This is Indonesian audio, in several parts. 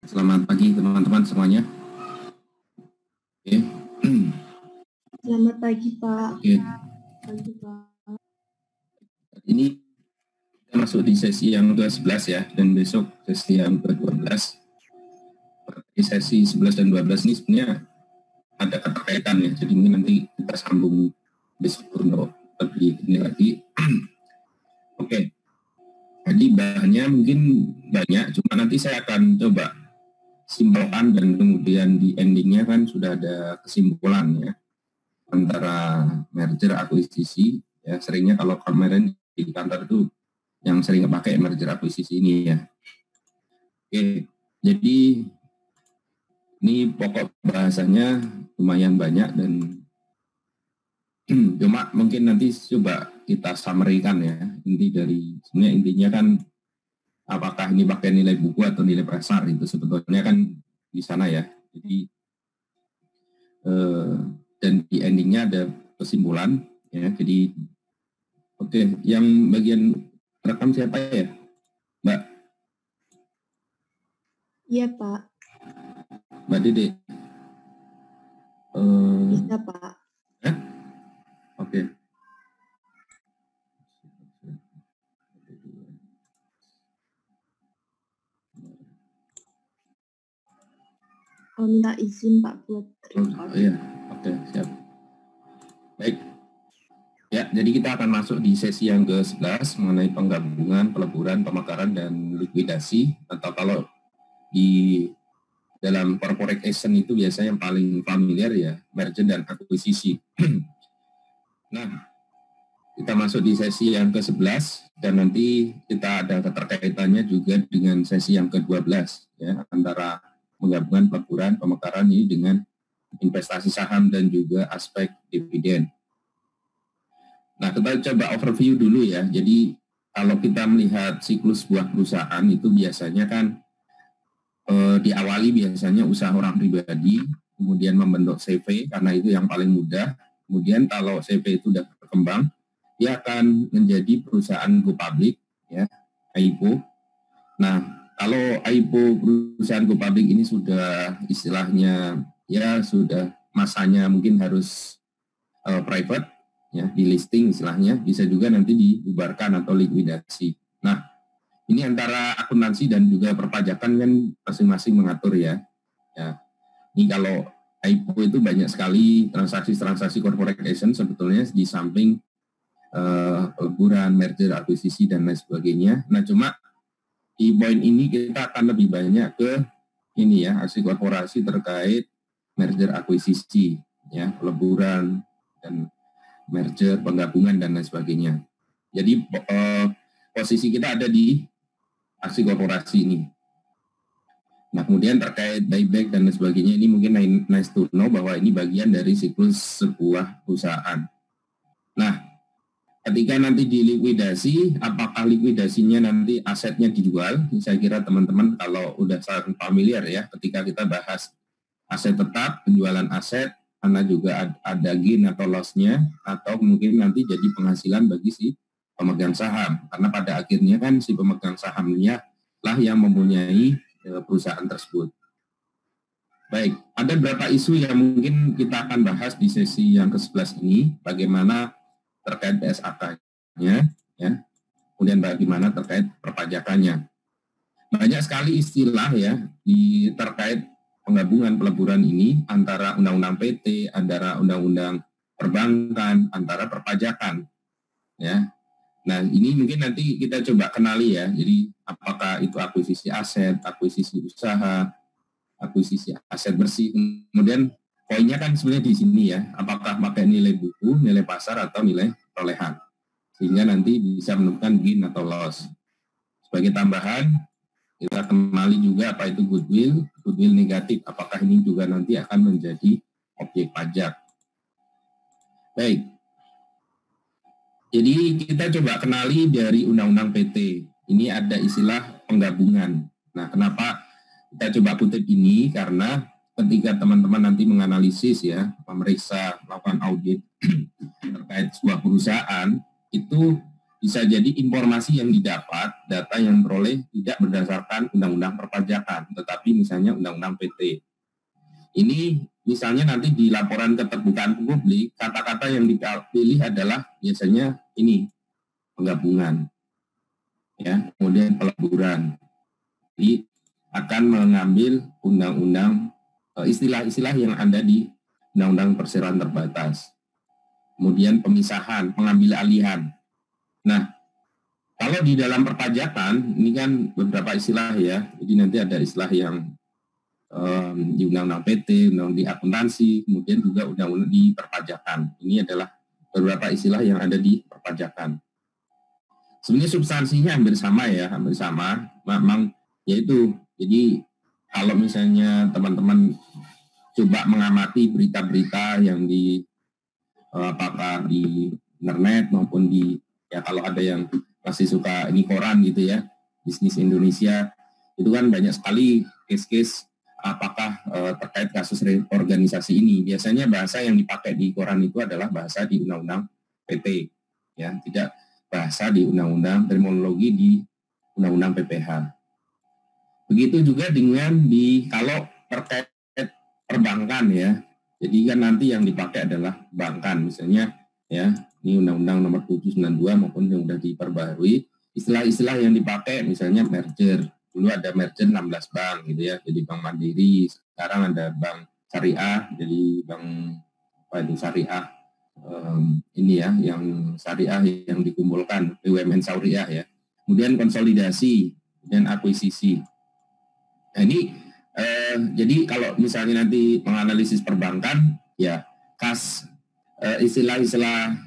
Selamat pagi teman-teman semuanya. Oke. Selamat pagi Pak. Oke. Pagi Pak. Ini kita masuk di sesi yang ke-11 ya, dan besok sesi yang ke-12. Di sesi 11 dan 12 ini sebenarnya ada keterkaitan ya, jadi mungkin nanti kita sambung besok untuk lebih ini lagi. Oke. Jadi bahannya mungkin banyak, cuma nanti saya akan coba simpulkan dan kemudian di endingnya kan sudah ada kesimpulan ya antara merger akuisisi ya, seringnya kalau kemarin di kantor itu yang sering pakai merger akuisisi ini ya. Oke, jadi ini pokok bahasanya lumayan banyak dan cuma mungkin nanti coba kita summary-kan ya, sebenarnya intinya kan apakah ini pakai nilai buku atau nilai pasar itu sebetulnya kan di sana ya. Jadi dan di endingnya ada kesimpulan ya. Jadi oke, yang bagian rekam siapa ya, Mbak? Iya Pak. Mbak Dede. Bisa Pak. Oke. Minta izin Pak buat record. Iya, oke, siap. Baik. Ya, jadi kita akan masuk di sesi yang ke-11 mengenai penggabungan, peleburan, pemekaran, dan likuidasi. Atau kalau di dalam corporate action itu biasanya yang paling familiar ya, merger dan akuisisi. Nah, kita masuk di sesi yang ke-11 dan nanti kita ada keterkaitannya juga dengan sesi yang ke-12 ya, antara penggabungan, peleburan, pemekaran ini dengan investasi saham dan juga aspek dividen. Nah, kita coba overview dulu ya. Jadi kalau kita melihat siklus sebuah perusahaan itu biasanya kan diawali biasanya usaha orang pribadi, kemudian membentuk CV karena itu yang paling mudah. Kemudian kalau CV itu sudah berkembang, dia akan menjadi perusahaan go public ya, IPO. Nah, kalau IPO perusahaan go public ini sudah istilahnya ya sudah masanya mungkin harus private ya, di listing istilahnya, bisa juga nanti dibubarkan atau likuidasi. Nah, ini antara akuntansi dan juga perpajakan kan masing-masing mengatur ya. Ya. Ini kalau IPO itu banyak sekali transaksi-transaksi corporate action sebetulnya di samping peleburan, merger, akuisisi dan lain sebagainya. Nah, cuma di poin ini kita akan lebih banyak ke ini ya, aksi korporasi terkait merger, akuisisi ya, peleburan dan merger, penggabungan dan lain sebagainya. Jadi posisi kita ada di aksi korporasi ini. Nah, kemudian terkait buyback dan lain sebagainya, ini mungkin nice to know bahwa ini bagian dari siklus sebuah perusahaan. Nah, ketika nanti dilikuidasi, apakah likuidasinya nanti asetnya dijual? Saya kira teman-teman kalau udah sangat familiar ya, ketika kita bahas aset tetap, penjualan aset, karena juga ada gain atau loss-nya, atau mungkin nanti jadi penghasilan bagi si pemegang saham. Karena pada akhirnya kan si pemegang sahamnya lah yang mempunyai perusahaan tersebut. Baik, ada beberapa isu yang mungkin kita akan bahas di sesi yang ke-11 ini, bagaimana terkait PSAK-nya, ya, kemudian bagaimana terkait perpajakannya. Banyak sekali istilah ya terkait penggabungan peleburan ini antara undang-undang PT, antara undang-undang perbankan, antara perpajakan, ya. Nah, ini mungkin nanti kita coba kenali ya. Jadi apakah itu akuisisi aset, akuisisi usaha, akuisisi aset bersih. Kemudian poinnya kan sebenarnya di sini ya, apakah pakai nilai buku, nilai pasar atau nilai perolehan. Sehingga nanti bisa menentukan gain atau loss. Sebagai tambahan, kita kenali juga apa itu goodwill negatif, apakah ini juga nanti akan menjadi objek pajak. Baik, jadi kita coba kenali dari Undang-Undang PT. Ini ada istilah penggabungan. Nah, kenapa kita coba kutip ini? Karena ketika teman-teman nanti menganalisis ya, memeriksa, melakukan audit terkait sebuah perusahaan, itu bisa jadi informasi yang didapat, data yang peroleh tidak berdasarkan undang-undang perpajakan, tetapi misalnya undang-undang PT. Ini misalnya nanti di laporan keterbukaan publik, kata-kata yang dipilih adalah biasanya ini, penggabungan, ya, kemudian peleburan. Jadi akan mengambil undang-undang, istilah-istilah yang ada di undang-undang perseroan terbatas. Kemudian pemisahan, pengambil alihan. Nah, kalau di dalam perpajakan, ini kan beberapa istilah ya, jadi nanti ada istilah yang di undang-undang PT, undang-undang di akuntansi, kemudian juga undang-undang di perpajakan. Ini adalah beberapa istilah yang ada di perpajakan. Sebenarnya substansinya hampir sama ya, hampir sama. Memang yaitu, jadi kalau misalnya teman-teman coba mengamati berita-berita yang di apakah di internet maupun di, ya kalau ada yang masih suka ini koran gitu ya, Bisnis Indonesia, itu kan banyak sekali case-case apakah terkait kasus reorganisasi ini. Biasanya bahasa yang dipakai di koran itu adalah bahasa di Undang-Undang PT, ya, tidak bahasa di Undang-Undang, terminologi di Undang-Undang PPH. Begitu juga dengan di kalau terkait perbankan ya. Jadi kan nanti yang dipakai adalah bankan, misalnya ya, ini Undang-Undang nomor 792 maupun yang sudah diperbarui, istilah-istilah yang dipakai misalnya merger. Dulu ada merger 16 bank gitu ya, jadi Bank Mandiri, sekarang ada Bank Syariah, jadi Bank apa itu Syariah, ini ya, yang syariah yang dikumpulkan, BUMN Syariah ya. Kemudian konsolidasi, kemudian akuisisi. Nah ini jadi kalau misalnya nanti menganalisis perbankan, ya istilah-istilah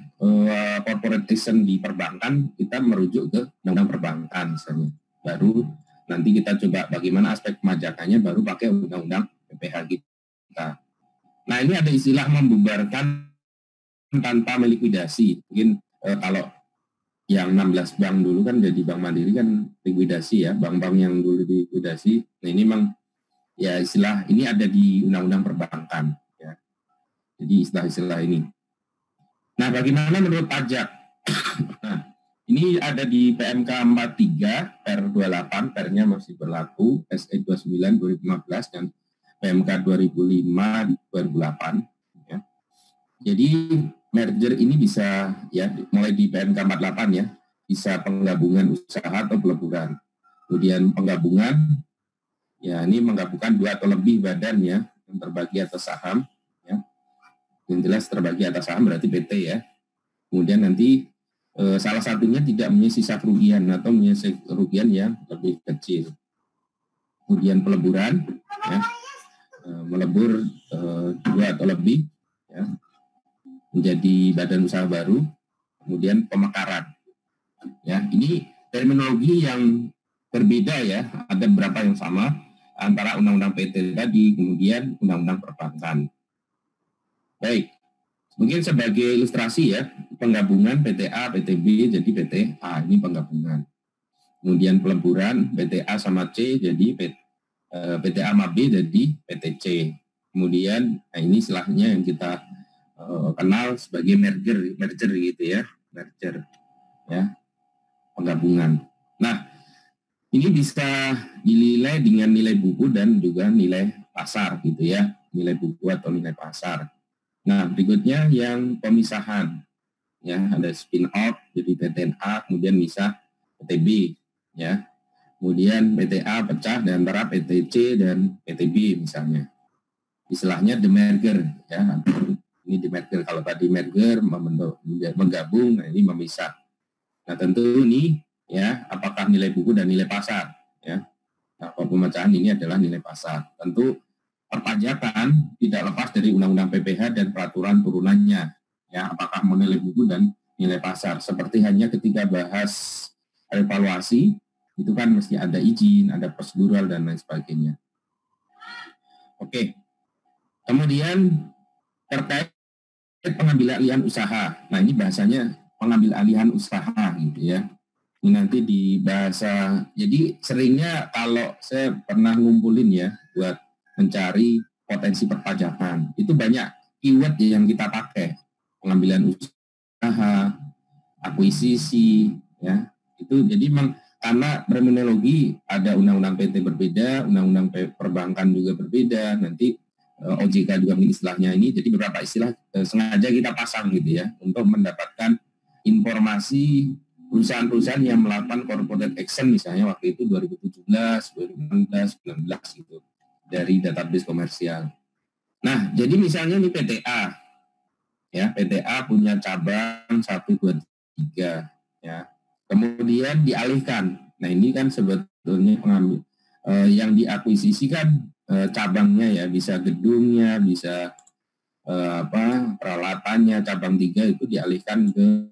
corporate action di perbankan, kita merujuk ke undang-undang perbankan misalnya. Baru nanti kita coba bagaimana aspek pemajakannya, baru pakai undang-undang PPH kita. Nah ini ada istilah membubarkan tanpa melikuidasi. Mungkin kalau yang 16 bank dulu kan jadi Bank Mandiri kan likuidasi ya, bank-bank yang dulu likuidasi. Nah ini memang ya istilah ini ada di Undang-Undang Perbankan ya. Jadi istilah-istilah ini. Nah, bagaimana menurut pajak? Nah, ini ada di PMK 43 per 28, pernya masih berlaku, SE 29 2015 dan PMK 2005 2008 ya. Jadi merger ini bisa ya mulai di PMK 48 ya, bisa penggabungan usaha atau peleburan. Kemudian penggabungan ya ini menggabungkan 2 atau lebih badan ya yang terbagi atas saham ya. Yang jelas terbagi atas saham berarti PT ya. Kemudian nanti salah satunya tidak punya sisa kerugian atau punya kerugian yang lebih kecil. Kemudian peleburan ya, melebur 2 atau lebih ya, menjadi badan usaha baru. Kemudian pemekaran ya, ini terminologi yang berbeda ya, ada beberapa yang sama antara Undang-Undang PT tadi, kemudian Undang-Undang Perbankan. Baik, mungkin sebagai ilustrasi ya, penggabungan PTA, PTB jadi PTA, ini penggabungan. Kemudian peleburan PTA sama C jadi PTA sama B jadi PTC. Kemudian nah ini istilahnya yang kita kenal sebagai merger gitu ya, merger ya, penggabungan. Nah, ini bisa dinilai dengan nilai buku dan juga nilai pasar gitu ya, nilai buku atau nilai pasar. Nah, berikutnya yang pemisahan. Ya, ada spin off jadi PTNA, kemudian misah PTB ya. Kemudian PTA pecah di antara PTC dan PTB misalnya. Istilahnya demerger ya. Ini demerger, kalau tadi merger membentuk menggabung, nah ini memisah. Nah, tentu ini ya, apakah nilai buku dan nilai pasar ya. Nah, pemecahan ini adalah nilai pasar. Tentu perpajakan tidak lepas dari Undang-Undang PPH dan peraturan turunannya ya, apakah mau nilai buku dan nilai pasar. Seperti hanya ketika bahas evaluasi itu kan mesti ada izin, ada prosedural dan lain sebagainya. Oke. Kemudian terkait pengambil alihan usaha. Nah, ini bahasanya pengambil alihan usaha gitu ya. Ini nanti di bahasa, jadi seringnya kalau saya pernah ngumpulin ya buat mencari potensi perpajakan, itu banyak keyword yang kita pakai. Pengambilan usaha, akuisisi, ya. Itu jadi memang karena terminologi ada undang-undang PT berbeda, undang-undang perbankan juga berbeda, nanti OJK juga istilahnya ini, jadi beberapa istilah sengaja kita pasang gitu ya, untuk mendapatkan informasi perusahaan-perusahaan yang melakukan corporate action misalnya waktu itu 2017, 2018, 2019 gitu dari database komersial. Nah, jadi misalnya ini PTA, ya PTA punya cabang 1, 2, 3, ya. Kemudian dialihkan. Nah ini kan sebetulnya pengambil yang diakuisisi kan cabangnya ya, bisa gedungnya, bisa peralatannya, cabang 3 itu dialihkan ke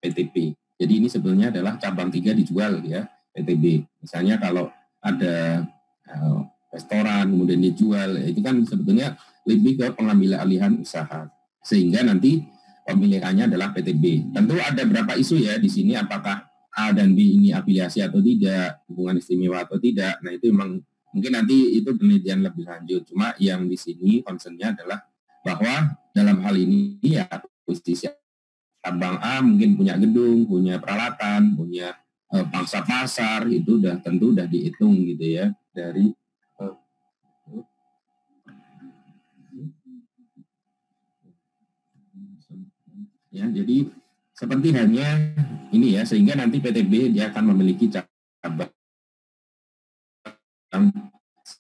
PTB. Jadi ini sebenarnya adalah cabang 3 dijual ya PTB. Misalnya kalau ada restoran kemudian dijual, itu kan sebetulnya lebih ke pengambilan alihan usaha. Sehingga nanti pemilikannya adalah PTB. Tentu ada berapa isu ya di sini, apakah A dan B ini afiliasi atau tidak, hubungan istimewa atau tidak. Nah itu memang mungkin nanti itu penelitian lebih lanjut. Cuma yang di sini concernnya adalah bahwa dalam hal ini ya akuisisi cabang A mungkin punya gedung, punya peralatan, punya pangsa pasar, itu tentu udah dihitung gitu ya dari ya, jadi seperti hanya ini ya, sehingga nanti PTB dia akan memiliki cabang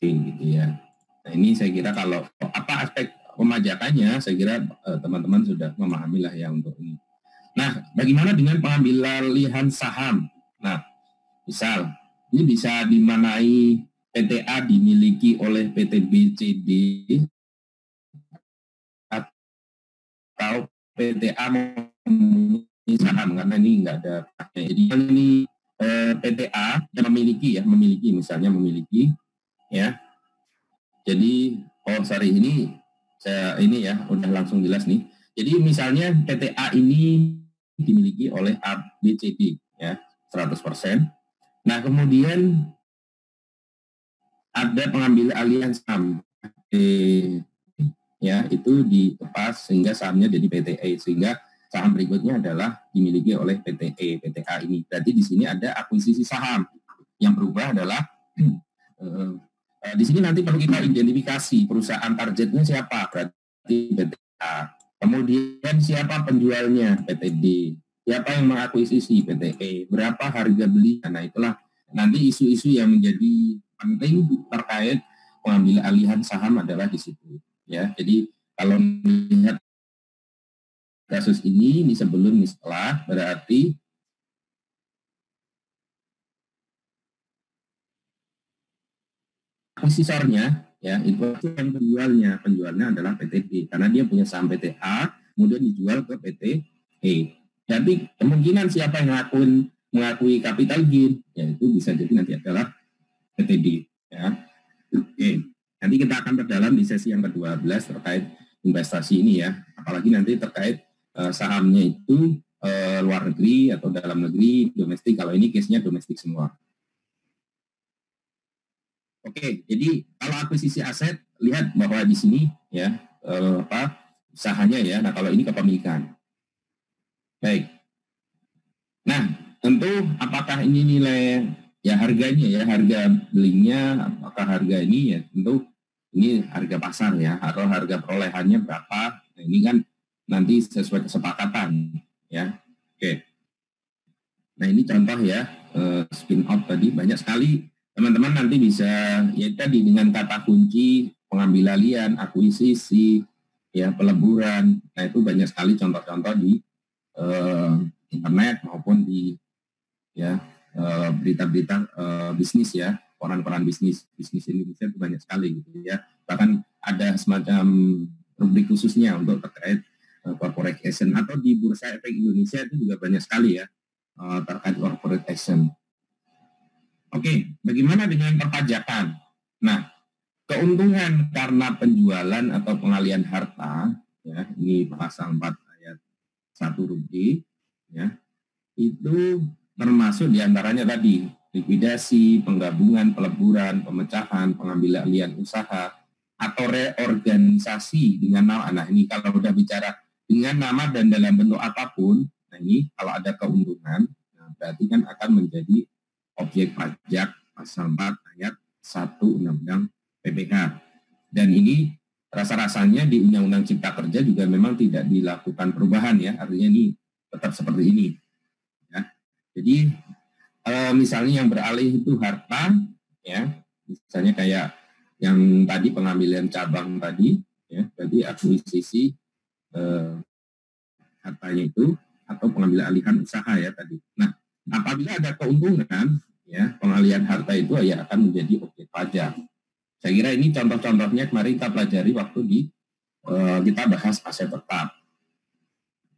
gitu ya. Nah ini saya kira kalau apa aspek pemajakannya, saya kira teman-teman sudah memahami lah ya untuk ini. Nah, bagaimana dengan pengambilan alihan saham? Nah, misal ini bisa dimanai PTA dimiliki oleh PT BCD atau PTA memiliki saham, karena ini enggak ada. Jadi ini PTA yang memiliki misalnya memiliki ya. Jadi ini saya ini ya udah langsung jelas nih. Jadi misalnya PTA ini dimiliki oleh ABCD ya 100%. Nah, kemudian ada pengambil alihan saham ya, itu dilepas sehingga sahamnya jadi PTE, sehingga saham berikutnya adalah dimiliki oleh PTE, PTA ini. Berarti di sini ada akuisisi saham. Yang berubah adalah di sini nanti perlu kita identifikasi perusahaan targetnya siapa, berarti PTA. Kemudian siapa penjualnya, PTD. Siapa yang mengakuisisi, PTE. Berapa harga beli. Nah itulah nanti isu-isu yang menjadi penting terkait pengambilan alihan saham adalah di situ. Ya, jadi kalau melihat kasus ini sebelum ini setelah, berarti akuisisornya ya itu yang penjualnya adalah PTB karena dia punya saham PTA kemudian dijual ke PTE. Jadi kemungkinan siapa yang mengakui capital gain ya itu bisa jadi nanti adalah PTB ya. Oke. Nanti kita akan berdalam di sesi yang ke-12 terkait investasi ini ya. Apalagi nanti terkait sahamnya itu luar negeri atau dalam negeri, domestik. Kalau ini case-nya domestik semua. Oke, jadi kalau akuisisi aset, lihat bahwa di sini ya usahanya ya. Nah, kalau ini kepemilikan. Baik. Nah, tentu apakah ini nilai ya harganya ya, harga belinya, apakah harga ini ya tentu ini harga pasar ya, atau harga perolehannya berapa. Nah, ini kan nanti sesuai kesepakatan ya. Oke. Nah, ini contoh ya, spin off tadi banyak sekali. Teman-teman nanti bisa ya tadi dengan kata kunci pengambil alihan, akuisisi, ya peleburan. Nah, itu banyak sekali contoh-contoh di internet maupun di ya berita-berita bisnis ya, koran-koran bisnis Indonesia itu banyak sekali gitu ya. Bahkan ada semacam rubrik khususnya untuk terkait corporate action, atau di Bursa Efek Indonesia itu juga banyak sekali ya terkait corporate action. Oke, bagaimana dengan perpajakan? Nah, keuntungan karena penjualan atau pengalihan harta ya, ini pasal 4 ayat 1 huruf D ya, itu termasuk diantaranya tadi likuidasi, penggabungan, peleburan, pemecahan, pengambilan alihan usaha, atau reorganisasi dengan nama. Nah ini kalau udah bicara dengan nama dan dalam bentuk apapun. Nah ini kalau ada keuntungan, nah berarti kan akan menjadi objek pajak pasal 4 ayat 1 Undang-Undang PPH. Dan ini rasa-rasanya di Undang-Undang Cipta Kerja juga memang tidak dilakukan perubahan ya, artinya ini tetap seperti ini. Ya. Jadi misalnya yang beralih itu harta, ya, misalnya kayak yang tadi pengambilan cabang tadi, ya, berarti akuisisi hartanya itu atau pengambilan alihan usaha ya tadi. Nah, apabila ada keuntungan, ya, pengalihan harta itu ya akan menjadi objek pajak. Saya kira ini contoh-contohnya kemarin kita pelajari waktu kita bahas aset tetap.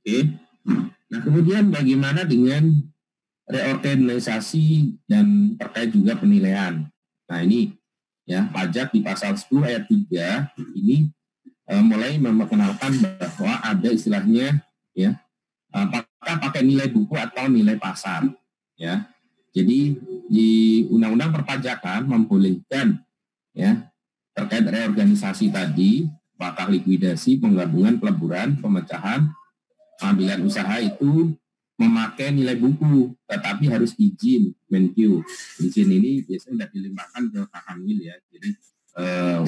Oke. Nah, kemudian bagaimana dengan reorganisasi dan terkait juga penilaian. Nah, ini ya pajak di pasal 10 ayat 3 ini mulai memperkenalkan bahwa ada istilahnya ya apakah pakai nilai buku atau nilai pasar ya. Jadi di Undang-Undang Perpajakan membolehkan ya terkait reorganisasi tadi, apakah likuidasi, penggabungan, peleburan, pemecahan, pengambilan usaha itu memakai nilai buku, tetapi harus izin Menkyu. Izin ini biasanya sudah dilimpahkan ke Kakanwil ya. Jadi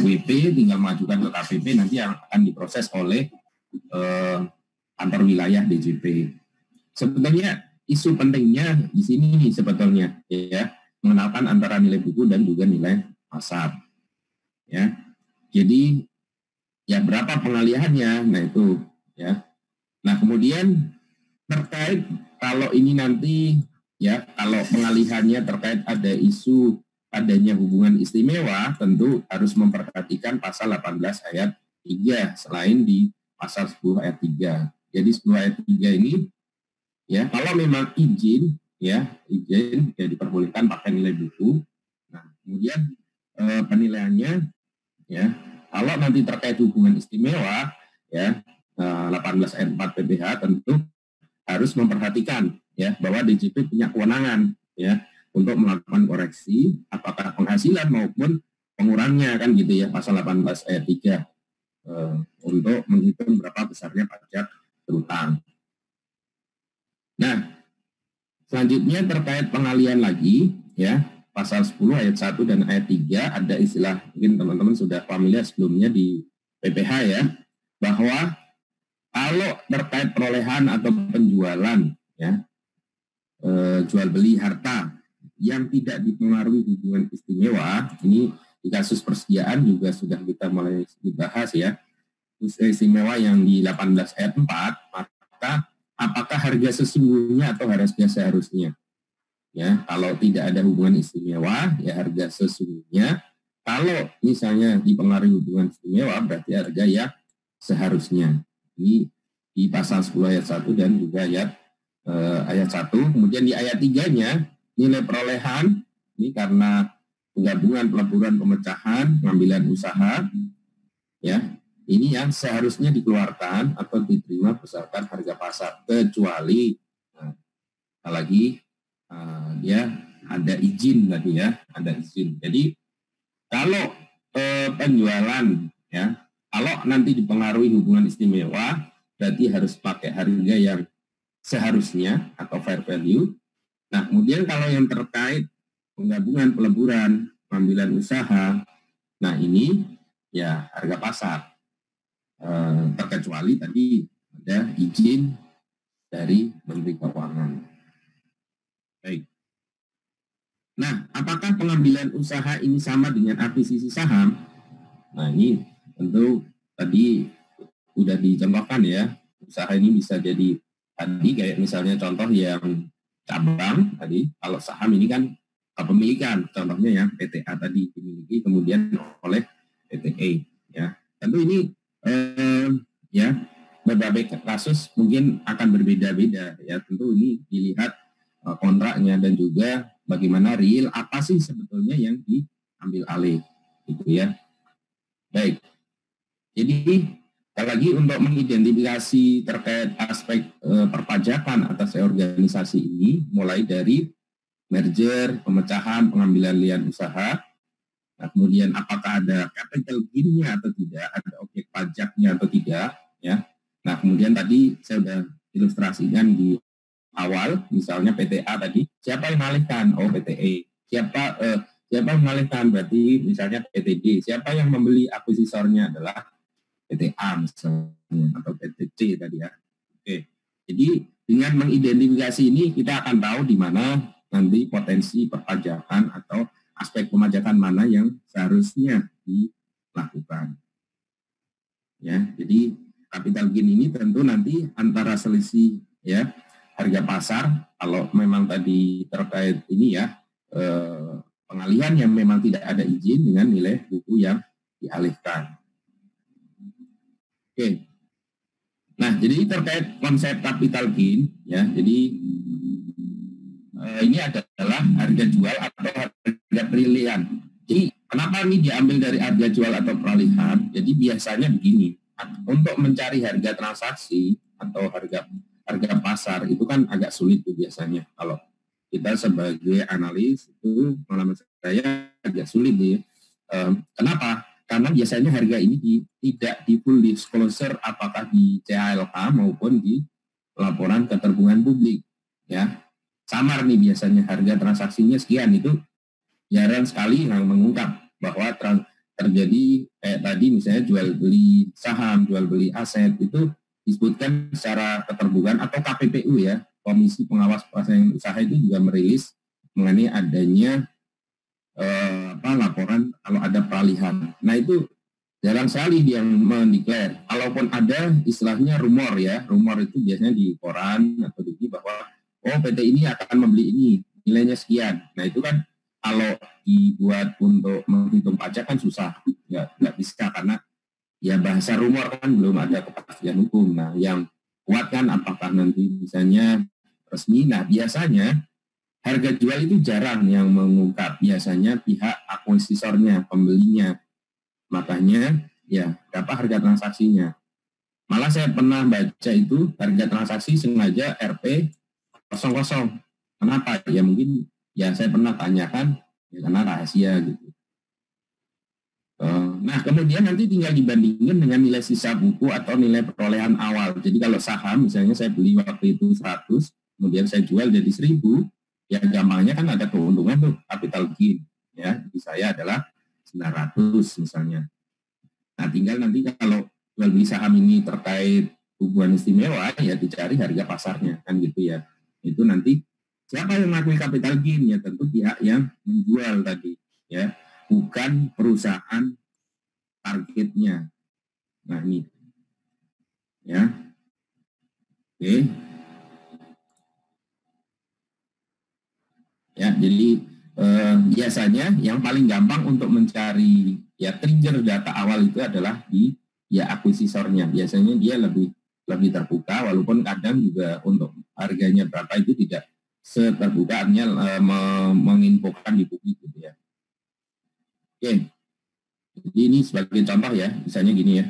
WP tinggal majukan ke KPP, nanti yang akan diproses oleh kantor wilayah DJP. Sebetulnya isu pentingnya di sini sebetulnya ya mengenalkan antara nilai buku dan juga nilai pasar. Ya, jadi ya berapa pengalihannya, nah itu ya. Nah kemudian terkait kalau ini nanti ya kalau pengalihannya terkait ada isu adanya hubungan istimewa, tentu harus memperhatikan pasal 18 ayat 3 selain di pasal 10 ayat 3. Jadi 10 ayat 3 ini ya kalau memang izin ya diperbolehkan pakai nilai buku. Nah kemudian penilaiannya ya kalau nanti terkait hubungan istimewa ya 18 ayat 4 PPH tentu harus memperhatikan ya bahwa DJP punya kewenangan ya untuk melakukan koreksi apakah penghasilan maupun pengurangnya kan gitu ya pasal 18 ayat 3 untuk menghitung berapa besarnya pajak berutang. Nah, selanjutnya terkait pengalihan lagi ya pasal 10 ayat 1 dan ayat 3 ada istilah mungkin teman-teman sudah familiar sebelumnya di PPH ya bahwa kalau terkait perolehan atau penjualan ya jual beli harta yang tidak dipengaruhi hubungan istimewa, ini di kasus persediaan juga sudah kita mulai dibahas ya istimewa yang di 18 ayat 4, maka apakah harga sesungguhnya atau harga seharusnya ya kalau tidak ada hubungan istimewa ya harga sesungguhnya, kalau misalnya dipengaruhi hubungan istimewa berarti harga yang seharusnya. Ini di pasal 10 ayat 1 dan juga ayat 1. Kemudian di ayat 3-nya nilai perolehan ini karena penggabungan, peleburan, pemecahan, pengambilan usaha ya ini yang seharusnya dikeluarkan atau diterima berdasarkan harga pasar kecuali lagi dia ada izin tadi ya, ada izin. Jadi kalau penjualan ya, kalau nanti dipengaruhi hubungan istimewa, berarti harus pakai harga yang seharusnya atau fair value. Nah, kemudian kalau yang terkait penggabungan, peleburan, pengambilan usaha, nah ini ya harga pasar. Terkecuali tadi ada izin dari Menteri Keuangan. Baik. Nah, apakah pengambilan usaha ini sama dengan akuisisi saham? Nah, ini tentu tadi sudah dicontohkan ya. Usaha ini bisa jadi tadi kayak misalnya contoh yang cabang tadi. Kalau saham ini kan kepemilikan, contohnya ya PTA tadi dimiliki kemudian oleh PTE ya. Tentu ini ya berbagai kasus mungkin akan berbeda-beda ya. Tentu ini dilihat kontraknya dan juga bagaimana real apa sih sebetulnya yang diambil alih gitu ya. Baik. Jadi lagi untuk mengidentifikasi terkait aspek perpajakan atas organisasi ini mulai dari merger, pemecahan, pengambilan lian usaha. Nah, kemudian apakah ada capital gain-nya atau tidak, ada objek pajaknya atau tidak ya. Nah, kemudian tadi saya sudah ilustrasikan di awal, misalnya PTA tadi, siapa yang mengalihkan? Oh, PTE. Siapa yang mengalihkan? Berarti misalnya PTD. Siapa yang membeli akuisisornya adalah PTA misalnya, atau PTC tadi ya. Oke. Jadi dengan mengidentifikasi ini kita akan tahu di mana nanti potensi perpajakan atau aspek pemajakan mana yang seharusnya dilakukan. Ya, jadi capital gain ini tentu nanti antara selisih ya harga pasar, kalau memang tadi terkait ini ya pengalihan yang memang tidak ada izin dengan nilai buku yang dialihkan. Oke. Nah, jadi terkait konsep capital gain ya, jadi ini adalah harga jual atau harga peralihan. Jadi kenapa ini diambil dari harga jual atau peralihan? Jadi biasanya begini, untuk mencari harga transaksi atau harga pasar itu kan agak sulit tuh biasanya. Kalau kita sebagai analis itu pengalaman saya agak sulit nih. Kenapa? Karena biasanya harga ini tidak di full disclosure apakah di CHLK maupun di laporan keterbukaan publik. Ya, samar nih biasanya harga transaksinya sekian, itu jarang sekali yang mengungkap bahwa terjadi kayak tadi misalnya jual beli saham, jual beli aset itu disebutkan secara keterbukaan atau KPPU ya, Komisi Pengawas Pelaksanaan Usaha itu juga merilis mengenai adanya laporan kalau ada peralihan. Nah itu jarang sekali dia mendeklar. Kalaupun ada istilahnya rumor ya, rumor itu biasanya di koran atau di bahwa oh PT ini akan membeli ini nilainya sekian. Nah itu kan kalau dibuat untuk menghitung pajak kan susah, nggak bisa karena ya bahasa rumor kan belum ada kepastian hukum. Nah yang kuat kan apakah nanti misalnya resmi. Nah biasanya harga jual itu jarang yang mengungkap, biasanya pihak akuisisornya, pembelinya. Makanya ya berapa harga transaksinya. Malah saya pernah baca itu harga transaksi sengaja RP 00. Kenapa? Ya mungkin ya saya pernah tanyakan ya karena rahasia gitu. Nah kemudian nanti tinggal dibandingkan dengan nilai sisa buku atau nilai perolehan awal. Jadi kalau saham misalnya saya beli waktu itu 100, kemudian saya jual jadi 1000, ya gampangnya kan ada keuntungan tuh capital gain ya. Jadi saya adalah 900 misalnya. Nah tinggal nanti kalau jual beli saham ini terkait hubungan istimewa ya dicari harga pasarnya kan gitu ya. Itu nanti siapa yang mengakui capital gain ya tentu pihak yang menjual tadi ya, bukan perusahaan targetnya. Nah ini ya. Oke. Ya, jadi biasanya yang paling gampang untuk mencari ya trigger data awal itu adalah di ya akuisisornya. Biasanya dia lebih terbuka, walaupun kadang juga untuk harganya berapa itu tidak seterbuka, artinya menginfokan di publik gitu ya. Oke, jadi ini sebagai contoh ya, misalnya gini ya.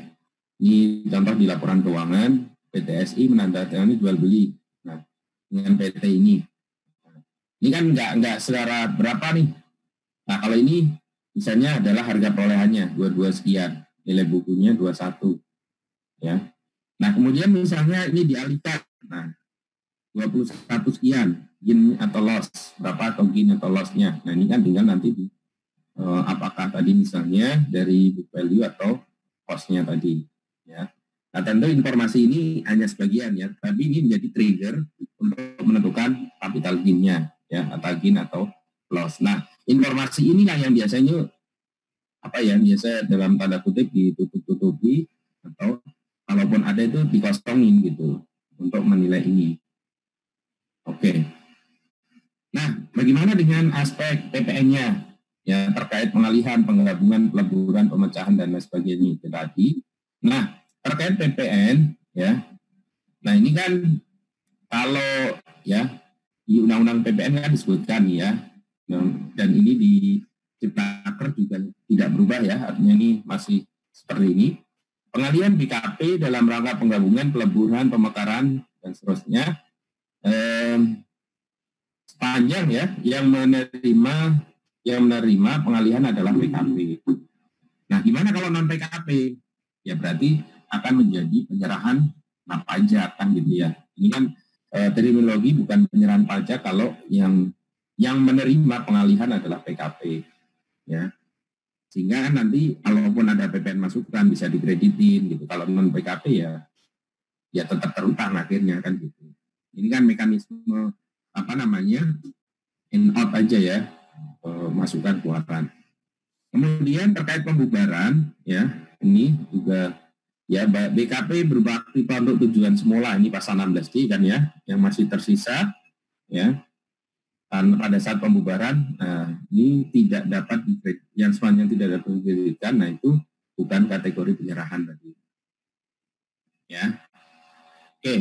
Ini contoh di laporan keuangan PTSI menandatangani jual beli. Nah, dengan PT ini. Ini kan nggak secara berapa nih. Nah kalau ini misalnya adalah harga perolehannya 22 sekian, nilai bukunya 21 ya. Nah kemudian misalnya ini dialihkan, nah 21 sekian, gain atau loss, berapa atau gain atau loss-nya. Nah ini kan tinggal nanti di apakah tadi misalnya dari book value atau cost-nya tadi ya. Nah tentu informasi ini hanya sebagian ya, tapi ini menjadi trigger untuk menentukan capital gain-nya ya, atau gain atau loss. Nah, informasi inilah yang biasanya biasa dalam tanda kutip ditutup-tutupi atau kalaupun ada itu dikosongin gitu untuk menilai ini. Oke. Nah, bagaimana dengan aspek PPN-nya ya terkait pengalihan, penggabungan, peleburan, pemecahan dan lain sebagainya itu tadi. Nah, terkait PPN ya. Nah, ini kan kalau ya di Undang-Undang PPN kan disebutkan ya, dan ini di Ciptaker juga tidak berubah ya, artinya ini masih seperti ini. Pengalihan BKP dalam rangka penggabungan, peleburan, pemekaran, dan seterusnya, sepanjang ya yang menerima pengalihan adalah PKP. Nah, gimana kalau non PKP? Ya berarti akan menjadi penyerahan pajak kan gitu ya. Ini kan terminologi bukan penyerahan pajak kalau yang menerima pengalihan adalah PKP ya. Sehingga nanti kalaupun ada PPN masukan bisa dikreditin gitu. Kalau non PKP ya tetap terutang akhirnya kan gitu. Ini kan mekanisme in out aja ya, masukan keluaran. Kemudian terkait pembubaran ya, ini juga ya BKP berupa aktiva untuk tujuan semula, ini pasal 16D kan ya, yang masih tersisa ya. Dan pada saat pembubaran, ini tidak dapat yang sepanjang tidak dapat dikreditkan, nah itu bukan kategori penyerahan tadi. Ya, oke,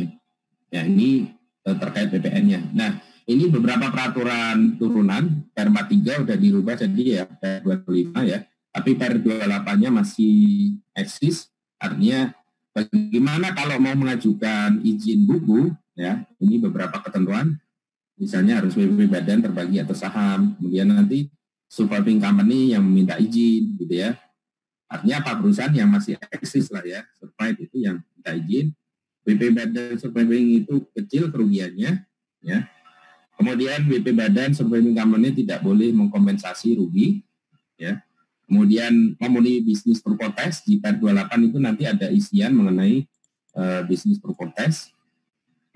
ya ini terkait PPN-nya. Nah, ini beberapa peraturan turunan, Perma 3 udah dirubah jadi ya per 25 ya, tapi per 28-nya masih eksis, artinya bagaimana kalau mau mengajukan izin buku, ya, ini beberapa ketentuan, misalnya harus WP badan terbagi atas saham, kemudian nanti surviving company yang meminta izin, gitu ya. Artinya apa, perusahaan yang masih eksis lah ya, survive itu yang minta izin, WP badan surviving itu kecil kerugiannya, ya. Kemudian WP badan surviving company tidak boleh mengkompensasi rugi, ya. Kemudian memenuhi bisnis purpose di per 28 itu nanti ada isian mengenai bisnis purpose,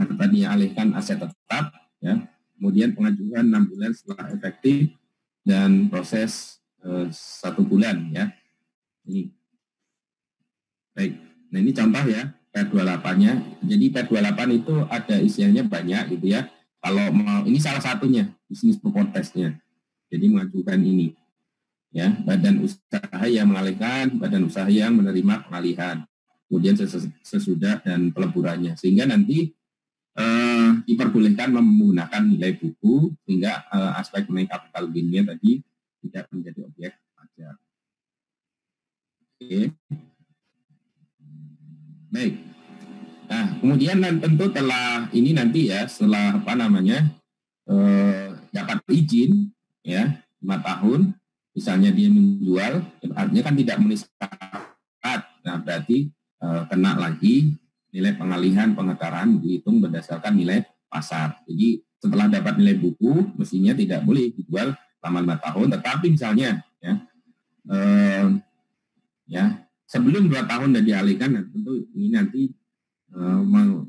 atau tadi alihkan aset tetap, ya. Kemudian pengajuan 6 bulan setelah efektif dan proses 1 bulan, ya. Ini. Baik. Nah, ini contoh ya per 28-nya. Jadi per 28 itu ada isiannya banyak gitu ya. Kalau mau, ini salah satunya bisnis purpose-nya. Jadi mengajukan ini. Ya, badan usaha yang mengalihkan, badan usaha yang menerima pengalihan. Kemudian sesudah dan peleburannya. Sehingga nanti diperbolehkan menggunakan nilai buku sehingga aspek mengenai capital gain-nya tadi tidak menjadi objek pajak. Oke. Baik. Nah, kemudian tentu setelah ini nanti ya, setelah dapat izin ya 5 tahun, misalnya dia menjual, artinya kan tidak memenuhi syarat. Nah, berarti kena lagi nilai pengalihan pengetaran dihitung berdasarkan nilai pasar. Jadi setelah dapat nilai buku, mestinya tidak boleh dijual selama 5 tahun. Tetapi misalnya sebelum 2 tahun sudah dialihkan, nah, tentu ini nanti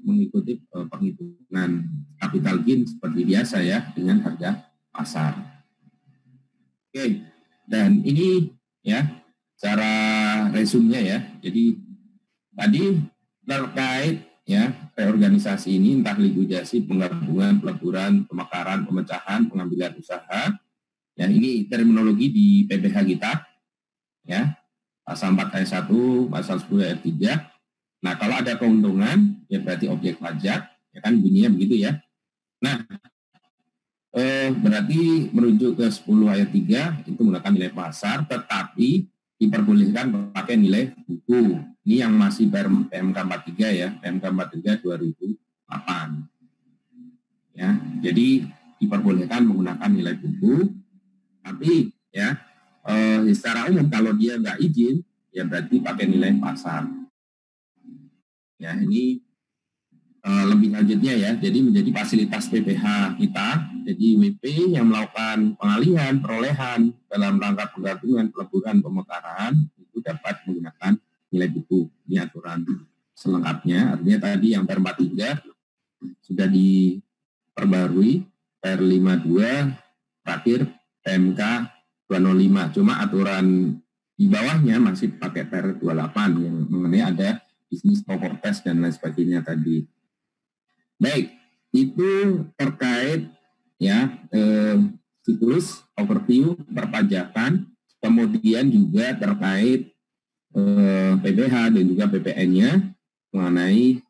mengikuti penghitungan capital gain seperti biasa ya dengan harga pasar. Oke, dan ini ya cara resumnya ya. Jadi tadi terkait ya reorganisasi ini, entah likuidasi, penggabungan, peleburan, pemekaran, pemecahan, pengambilan usaha. Ya, ini terminologi di PPH kita ya. Pasal 4 ayat 1, pasal 10 ayat 3. Nah, kalau ada keuntungan, ya berarti objek pajak, ya kan bunyinya begitu ya. Nah, berarti merujuk ke 10 ayat 3, itu menggunakan nilai pasar, tetapi diperbolehkan pakai nilai buku. Ini yang masih PMK 43 ya, PMK 43 2008. Ya, jadi diperbolehkan menggunakan nilai buku, tapi ya secara umum kalau dia nggak izin, ya berarti pakai nilai pasar. Ya, ini lebih lanjutnya ya, jadi menjadi fasilitas PPH kita, jadi WP yang melakukan pengalihan, perolehan dalam rangka penggabungan, peleburan, pemekaran, itu dapat menggunakan nilai buku. Ini aturan selengkapnya, artinya tadi yang per 43 sudah diperbarui, per 52, terakhir PMK 205, cuma aturan di bawahnya masih pakai per 28 yang mengenai ada bisnis properties dan lain sebagainya tadi. Baik, itu terkait ya siklus overview perpajakan, kemudian juga terkait PPH dan juga PPN-nya mengenai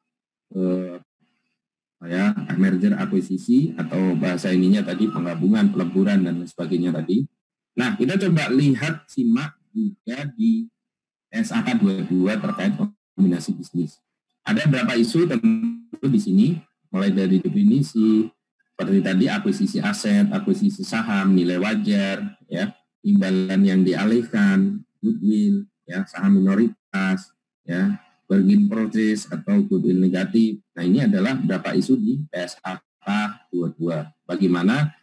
merger akuisisi atau bahasa ininya tadi penggabungan, peleburan dan lain sebagainya tadi. Nah, kita coba lihat simak juga di SAK 22 terkait kombinasi bisnis. Ada beberapa isu tentu di sini, mulai dari definisi, seperti tadi akuisisi aset, akuisisi saham, nilai wajar, ya, imbalan yang dialihkan, goodwill, ya, saham minoritas, ya, working progress atau goodwill negatif. Nah, ini adalah beberapa isu di PSAK 22. Bagaimana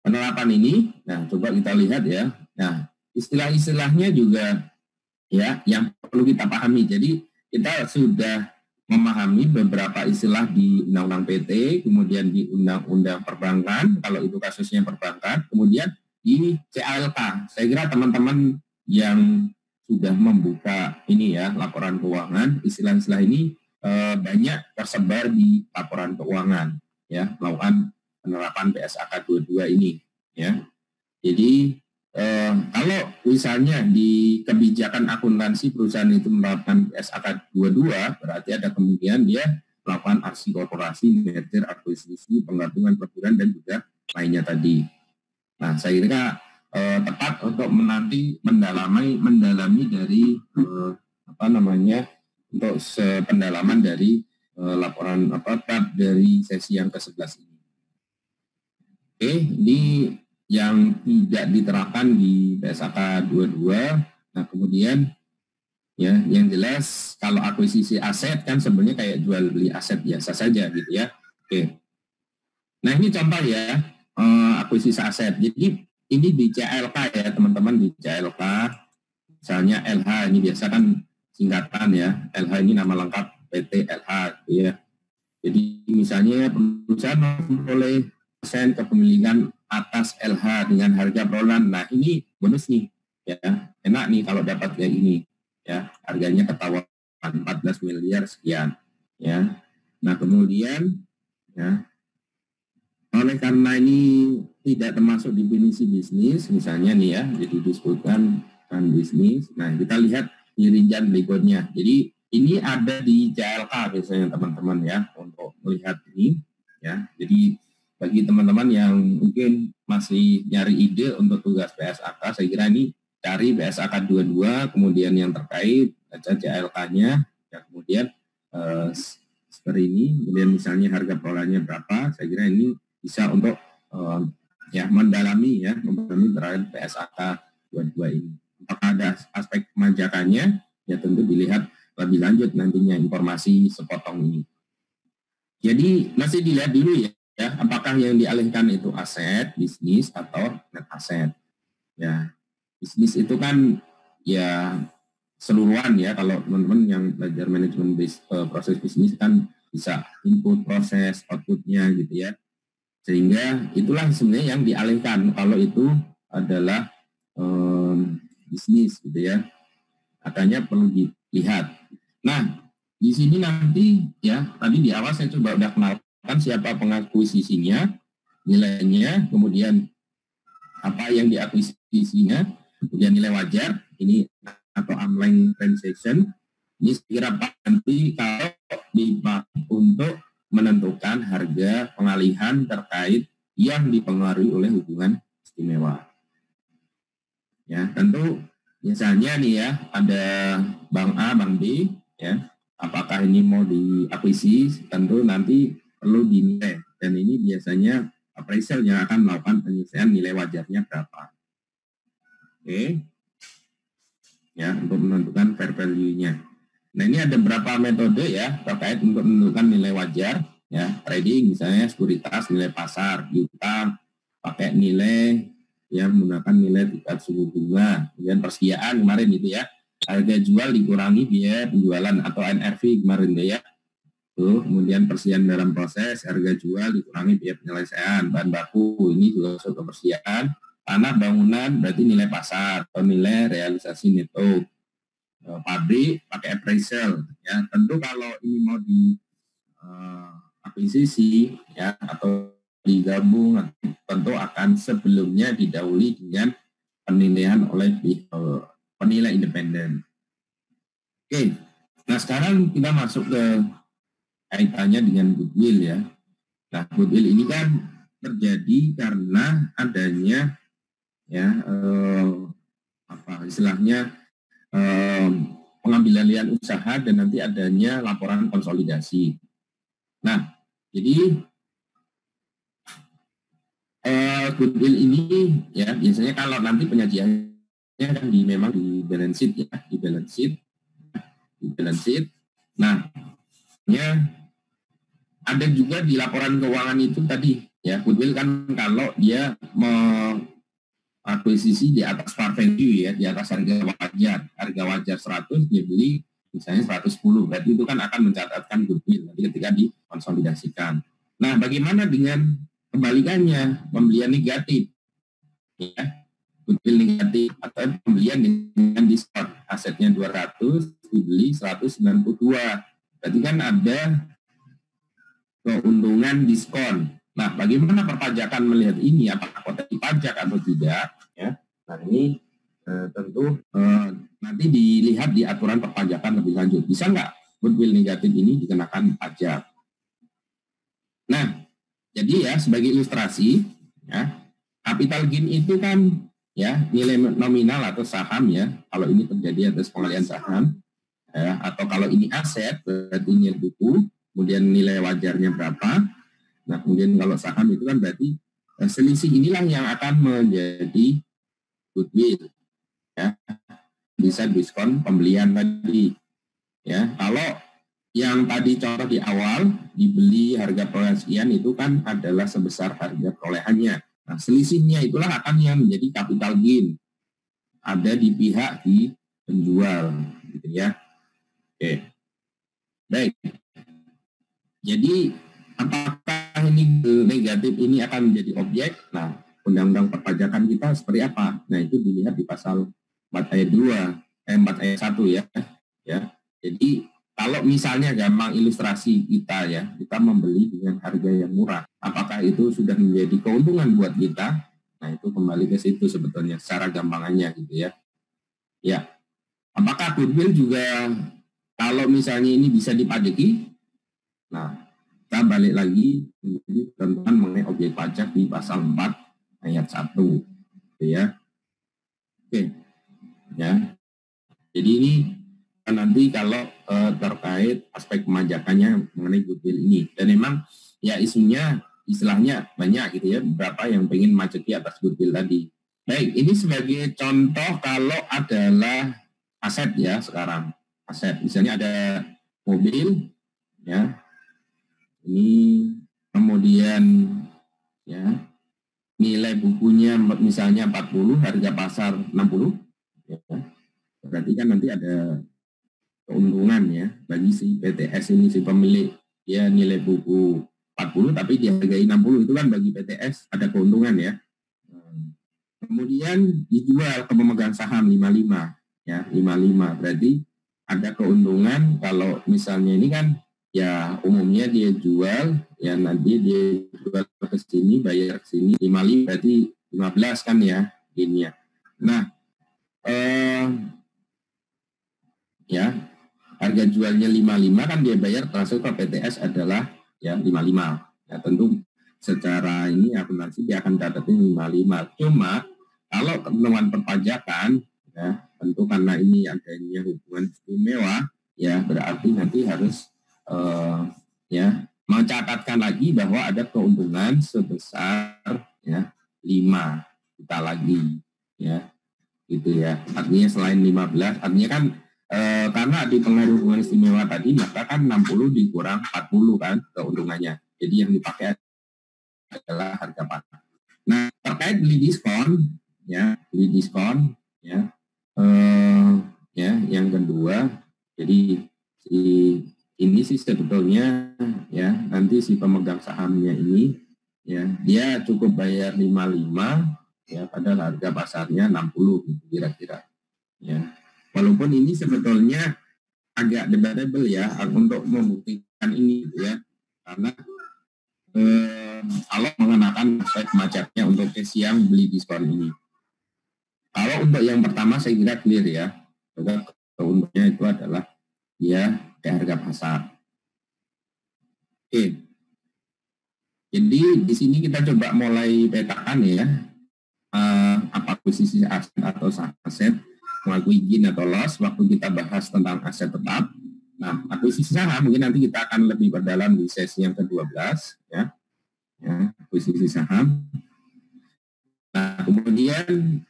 penerapan ini? Nah, coba kita lihat ya. Nah, istilah-istilahnya juga ya yang perlu kita pahami. Jadi kita sudah memahami beberapa istilah di Undang-Undang PT, kemudian di Undang-Undang Perbankan, kalau itu kasusnya perbankan, kemudian di CALK. Saya kira teman-teman yang sudah membuka ini ya laporan keuangan, istilah-istilah ini banyak tersebar di laporan keuangan ya, melakukan penerapan PSAK 22 ini ya. Jadi kalau misalnya di kebijakan akuntansi perusahaan itu menerapkan PSAK 22, berarti ada kemungkinan dia melakukan aksi korporasi, merger, akuisisi, penggabungan peleburan, dan juga lainnya tadi. Nah, saya kira tepat untuk mendalami dari untuk pendalaman dari laporan dari sesi yang ke-11 ini. Oke, ini yang tidak diterapkan di PSAK 22. Nah, kemudian ya yang jelas kalau akuisisi aset kan sebenarnya kayak jual beli aset biasa saja gitu ya. Oke. Nah, ini contoh ya akuisisi aset. Jadi ini di CLK ya teman-teman, di CLK misalnya LH ini biasa kan singkatan ya. LH ini nama lengkap PT LH gitu ya. Jadi misalnya perusahaan memperoleh persen kepemilikan atas LH dengan harga perolehan. Nah, ini bonus nih ya. Enak nih kalau dapat kayak ini ya. Harganya ketahuan 14 miliar sekian ya. Nah, kemudian ya oleh karena ini tidak termasuk definisi bisnis misalnya nih ya, jadi disebutkan kan bisnis. Nah, kita lihat di rincian berikutnya. Jadi ini ada di CLK biasanya teman-teman ya untuk melihat ini ya. Jadi bagi teman-teman yang mungkin masih nyari ide untuk tugas PSAK, saya kira ini cari PSAK 22, kemudian yang terkait, baca CLK-nya, ya, kemudian seperti ini, kemudian misalnya harga perolehannya berapa, saya kira ini bisa untuk mendalami terhadap PSAK 22 ini. Apakah ada aspek pemajakannya, ya tentu dilihat lebih lanjut nantinya informasi sepotong ini. Jadi masih dilihat dulu ya, apakah yang dialihkan itu aset, bisnis, atau net aset. Ya, bisnis itu kan ya seluruhan ya, kalau teman-teman yang belajar manajemen proses bisnis kan bisa input, proses, outputnya gitu ya. Sehingga itulah sebenarnya yang dialihkan kalau itu adalah bisnis gitu ya. Makanya perlu dilihat. Nah, di sini nanti ya, tadi di awal saya coba udah kenalkan siapa pengakuisisinya, nilainya, kemudian apa yang diakuisisinya, kemudian nilai wajar, ini atau underlying transaction. Ini sekira nanti kalau dipakai untuk menentukan harga pengalihan terkait yang dipengaruhi oleh hubungan istimewa. Ya, tentu misalnya nih ya, ada Bank A, Bank B, ya, apakah ini mau diakuisisi, tentu nanti perlu dinilai. Dan ini biasanya appraisal yang akan melakukan penyelesaian nilai wajarnya berapa. Oke. Ya, untuk menentukan fair value-nya. Nah, ini ada beberapa metode ya terkait untuk menentukan nilai wajar. Ya, trading misalnya sekuritas, nilai pasar, piutang, pakai nilai yang menggunakan nilai tingkat suku bunga, kemudian persediaan kemarin itu ya, harga jual dikurangi biaya penjualan atau NRV kemarin ya. Tuh, kemudian persediaan dalam proses, harga jual dikurangi biaya penyelesaian, bahan baku ini juga masuk ke persediaan, tanah bangunan berarti nilai pasar atau nilai realisasi neto. Pabrik pakai appraisal ya. Tentu kalau ini mau di akuisisi ya atau digabung tentu akan sebelumnya didahului dengan penilaian oleh penilai independen. Oke, nah sekarang kita masuk ke kaitannya dengan goodwill ya. Nah, goodwill ini kan terjadi karena adanya ya istilahnya pengambilan alih usaha dan nanti adanya laporan konsolidasi. Nah, jadi goodwill ini ya biasanya kalau nanti penyajiannya kan memang di balance sheet ya, di balance sheet. di balance sheet. Nah, ya ada juga di laporan keuangan itu tadi ya, goodwill kan kalau dia akuisisi di atas par value ya, di atas harga wajar 100 dia beli misalnya 110, berarti itu kan akan mencatatkan goodwill nanti ketika dikonsolidasikan. Nah, bagaimana dengan kebalikannya, pembelian negatif ya, goodwill negatif atau pembelian dengan diskon, asetnya 200 dibeli 192, berarti kan ada keuntungan diskon. Nah, bagaimana perpajakan melihat ini, apakah potensi pajak atau tidak ya. Nah, ini tentu nanti dilihat di aturan perpajakan lebih lanjut. Bisa nggak goodwill negatif ini dikenakan pajak? Nah, jadi ya sebagai ilustrasi ya, capital gain itu kan ya nilai nominal atau saham ya, kalau ini terjadi atas pengalihan saham ya, atau kalau ini aset berarti nilai buku, kemudian nilai wajarnya berapa. Nah, kemudian kalau saham itu kan berarti selisih inilah yang akan menjadi goodwill ya, bisa diskon pembelian tadi ya. Kalau yang tadi contoh di awal dibeli harga perolehan sekian itu kan adalah sebesar harga perolehannya. Nah, selisihnya itulah akan yang menjadi capital gain, ada di pihak di penjual gitu ya. Oke, baik. Jadi apakah ini negatif ini akan menjadi objek? Nah, undang-undang perpajakan kita seperti apa? Nah, itu dilihat di pasal 4 ayat 2, 4 ayat 1 ya. Ya. Jadi kalau misalnya gampang ilustrasi kita ya, kita membeli dengan harga yang murah, apakah itu sudah menjadi keuntungan buat kita? Nah, itu kembali ke situ sebetulnya secara gampangannya gitu ya. Ya. Apakah goodwill juga kalau misalnya ini bisa dipajaki? Nah, kita balik lagi menjadi ketentuan mengenai objek pajak di pasal 4 ayat 1 gitu ya. Oke. Ya. Jadi ini nanti kalau terkait aspek pemajakannya mengenai goodwill ini, dan memang ya isunya istilahnya banyak gitu ya, beberapa yang pengen majeki atas goodwill tadi. Baik, ini sebagai contoh kalau adalah aset ya sekarang. Aset, misalnya ada mobil ya, ini kemudian ya nilai bukunya misalnya 40, harga pasar 60 ya, berarti kan nanti ada keuntungan ya bagi si PTS ini, si pemilik ya, nilai buku 40 tapi dihargai 60, itu kan bagi PTS ada keuntungan ya. Kemudian dijual ke pemegang saham 55 ya, 55 berarti ada keuntungan. Kalau misalnya ini kan ya umumnya dia jual ya, nanti dia jual ke sini bayar ke sini 55 berarti 15 kan ya ini ya. Nah ya harga jualnya 55 kan dia bayar transfer ke PTS adalah ya 55 ya, tentu secara ini akuntansi dia akan dapatin 55. Cuma kalau ketentuan perpajakan ya, tentu karena ini adanya hubungan istimewa ya, berarti nanti harus ya mencatatkan lagi bahwa ada keuntungan sebesar ya 5 juta lagi ya gitu ya. Artinya selain 15, artinya kan karena di pengaruh hubungan istimewa tadi, maka kan 60 dikurang 40 kan keuntungannya. Jadi yang dipakai adalah harga pasar. Nah, terkait beli diskon ya, ya yang kedua, jadi ini sih sebetulnya ya, nanti si pemegang sahamnya ini ya, dia cukup bayar 55 ya, padahal harga pasarnya 60 gitu kira-kira ya. Walaupun ini sebetulnya agak debatable ya untuk membuktikan ini gitu ya, karena kalau mengenakan aspek pajaknya untuk case yang beli diskon ini. Kalau untuk yang pertama saya kira clear ya, keuntungannya itu adalah ya ke harga pasar. Oke. Jadi di sini kita coba mulai petakan ya, apa posisi aset atau aset, mengakui gain atau loss waktu kita bahas tentang aset tetap. Nah, akuisisi saham mungkin nanti kita akan lebih berdalam di sesi yang ke-12 ya. Ya, akuisisi saham. Nah, kemudian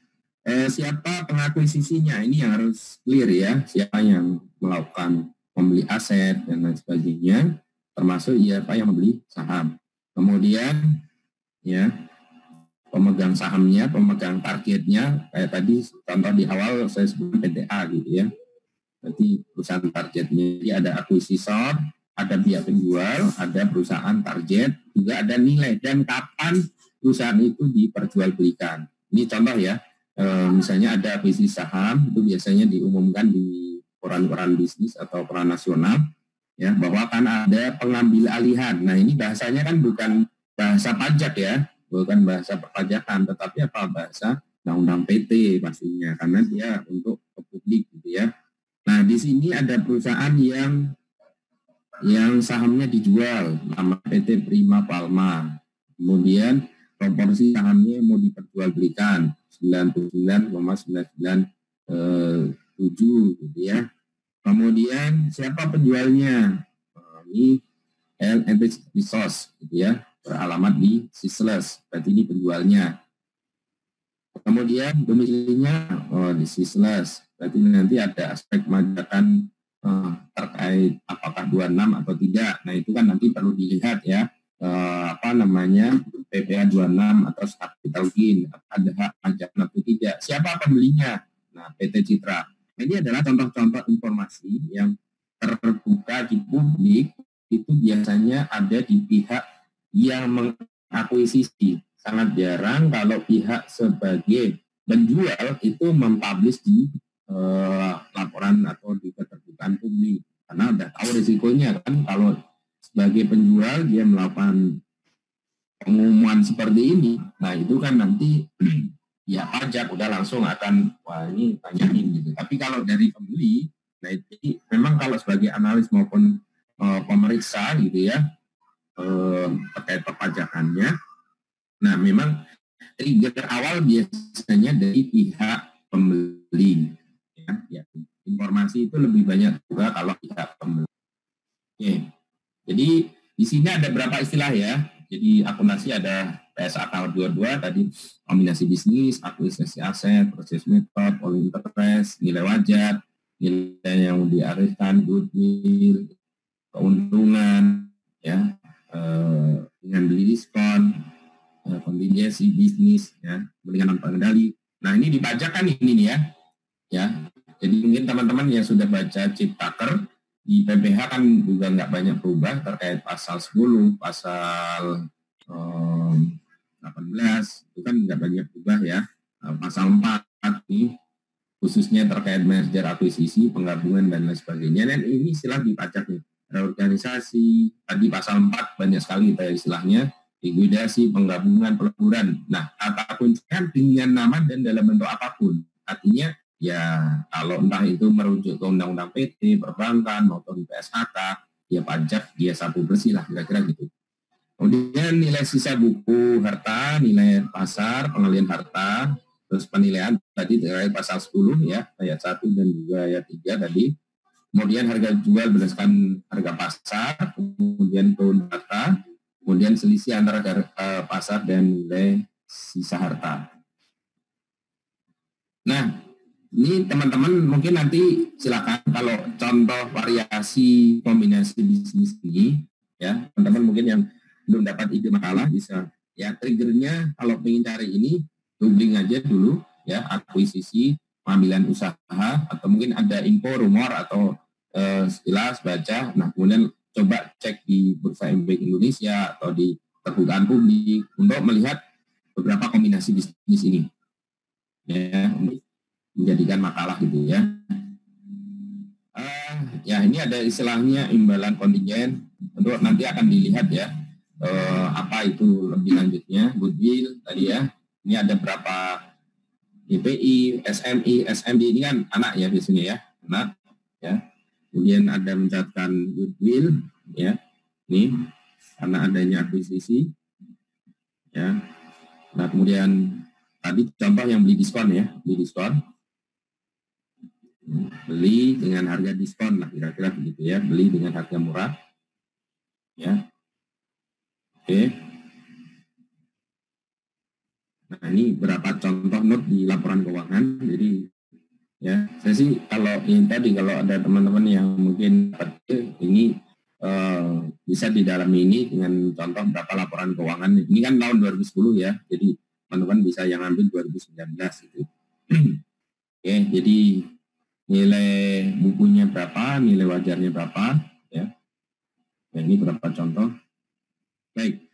Siapa pengakuisisinya? Ini yang harus clear ya. Siapa yang melakukan membeli aset dan lain sebagainya, termasuk siapa yang membeli saham. Kemudian ya pemegang sahamnya, pemegang targetnya, kayak tadi contoh di awal saya sebut PTA gitu ya. Berarti perusahaan targetnya, jadi ada akuisisor, ada pihak penjual, ada perusahaan target, juga ada nilai dan kapan perusahaan itu diperjualbelikan. Ini contoh ya, misalnya ada bisnis saham itu biasanya diumumkan di koran-koran bisnis atau koran nasional ya bahwa akan ada pengambil alihan. Nah ini bahasanya kan bukan bahasa pajak ya, bukan bahasa perpajakan, tetapi apa bahasa undang-undang PT pastinya karena dia untuk publik gitu ya. Nah, di sini ada perusahaan yang sahamnya dijual, nama PT Prima Palma. Kemudian proporsi sahamnya mau diperjualbelikan 99,997 gitu ya. Kemudian siapa penjualnya? Ini LNP Resource gitu ya, beralamat di Sisles. Berarti ini penjualnya. Kemudian domisilinya di Sisles. Berarti nanti ada aspek pemajakan terkait apakah 26 atau tidak. Nah itu kan nanti perlu dilihat ya PPA 26 atau capital gain, ada hak pajak atau tidak. Siapa pembelinya? Nah PT Citra. Nah, ini adalah contoh-contoh informasi yang terbuka di publik itu biasanya ada di pihak yang mengakuisisi. Sangat jarang kalau pihak sebagai penjual itu mempublish di laporan atau di keterbukaan publik karena udah tahu risikonya kan kalau sebagai penjual dia melakukan pengumuman seperti ini, nah itu kan nanti ya pajak udah langsung akan wah ini tanyain gitu. Tapi kalau dari pembeli, nah itu memang kalau sebagai analis maupun pemeriksa gitu ya terkait perpajakannya, nah memang trigger awal biasanya dari pihak pembeli. Ya, informasi itu lebih banyak juga kalau pihak pembeli. Oke. Jadi di sini ada berapa istilah ya. Jadi akuntansi ada PSAK 22 tadi kombinasi bisnis, akuisisi aset, proses metode, all interest, nilai wajar, nilai yang diarahkan, goodwill, keuntungan, ya, dengan beli diskon, kontingensi bisnis, ya, dengan pengendali. Nah ini dipajakkan ini nih ya. Jadi mungkin teman-teman yang sudah baca Ciptaker di PPH kan juga nggak banyak berubah terkait pasal 10, pasal 18 itu kan nggak banyak berubah ya. Pasal 4 nih khususnya terkait merger akuisisi, penggabungan dan lain sebagainya. Dan ini istilah di pajak nih. Reorganisasi, tadi pasal 4 banyak sekali istilahnya, likuidasi, penggabungan, peleburan. Nah, kata kunci kan dengan nama dan dalam bentuk apapun. Artinya ya kalau entah itu merujuk ke undang-undang PT, perbankan, maupun PSHK, ya pajak dia sapu bersih lah kira-kira gitu. Kemudian nilai sisa buku harta, nilai pasar, pengalian harta, terus penilaian tadi terkait pasal 10 ya, ayat 1 dan juga ayat 3 tadi. Kemudian harga jual berdasarkan harga pasar, kemudian turun harta, kemudian selisih antara harga pasar dan nilai sisa harta. Nah, ini teman-teman mungkin nanti silakan kalau contoh variasi kombinasi bisnis ini ya teman-teman mungkin yang belum dapat ide makalah bisa ya triggernya kalau ingin cari ini googling aja dulu ya akuisisi pengambilan usaha atau mungkin ada info rumor atau sekilas baca nah kemudian coba cek di Bursa Efek Indonesia atau di terbukaan publik untuk melihat beberapa kombinasi bisnis ini ya menjadikan makalah gitu ya. Ya ini ada istilahnya imbalan kontingen untuk nanti akan dilihat ya apa itu lebih lanjutnya goodwill tadi ya. Ini ada berapa IPI, SMI, SMB ini kan anak ya biasanya ya anak ya. Kemudian ada mencatatkan goodwill ya ini karena adanya akuisisi ya. Nah kemudian tadi contoh yang beli diskon ya beli diskon. Beli dengan harga diskon lah kira-kira begitu ya beli dengan harga murah ya oke. Nah Nah, ini beberapa contoh note di laporan keuangan. Jadi ya, saya sih kalau ini tadi kalau ada teman-teman yang mungkin ini bisa didalami ini dengan contoh berapa laporan keuangan. Ini kan tahun 2010 ya. Jadi teman-teman bisa yang ambil 2019 gitu. Oke, jadi nilai bukunya berapa, nilai wajarnya berapa ya. Nah, ini beberapa contoh. Baik.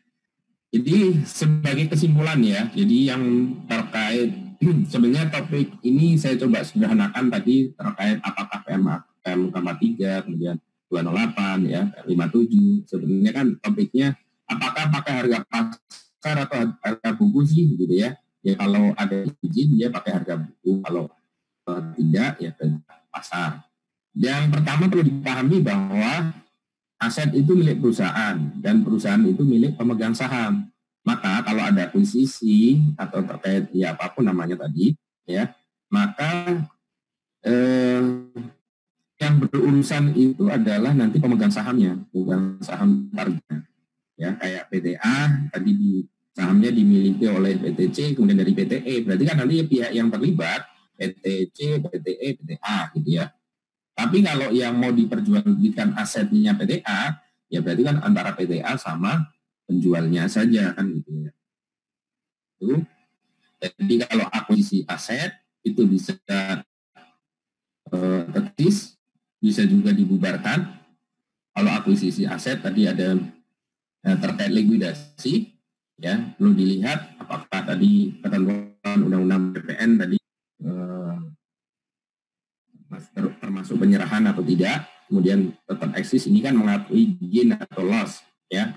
Jadi sebagai kesimpulan ya, jadi yang terkait sebenarnya topik ini saya coba sederhanakan tadi terkait apakah PM3, kemudian 208 ya, 57. Sebenarnya kan topiknya apakah pakai harga pasar atau harga buku sih gitu ya. Ya kalau ada izin dia pakai harga buku, kalau tidak ya ke pasar. Yang pertama perlu dipahami bahwa aset itu milik perusahaan dan perusahaan itu milik pemegang saham. Maka kalau ada akuisisi atau terkait ya apapun namanya tadi, ya maka yang berurusan itu adalah nanti pemegang sahamnya, pemegang saham targetnya. Ya kayak PTA tadi sahamnya dimiliki oleh PTC kemudian dari PTE, berarti kan nanti pihak yang terlibat PTC, PTE, PTA gitu ya. Tapi kalau yang mau diperjualbelikan asetnya PTA, ya berarti kan antara PTA sama penjualnya saja kan gitu ya. Itu. Jadi kalau akuisisi aset itu bisa tertis, bisa juga dibubarkan. Kalau akuisisi aset tadi ada terkait likuidasi, ya perlu dilihat apakah tadi ketentuan undang-undang PPN tadi termasuk penyerahan atau tidak, kemudian tetap eksis ini kan mengakui gain atau loss ya,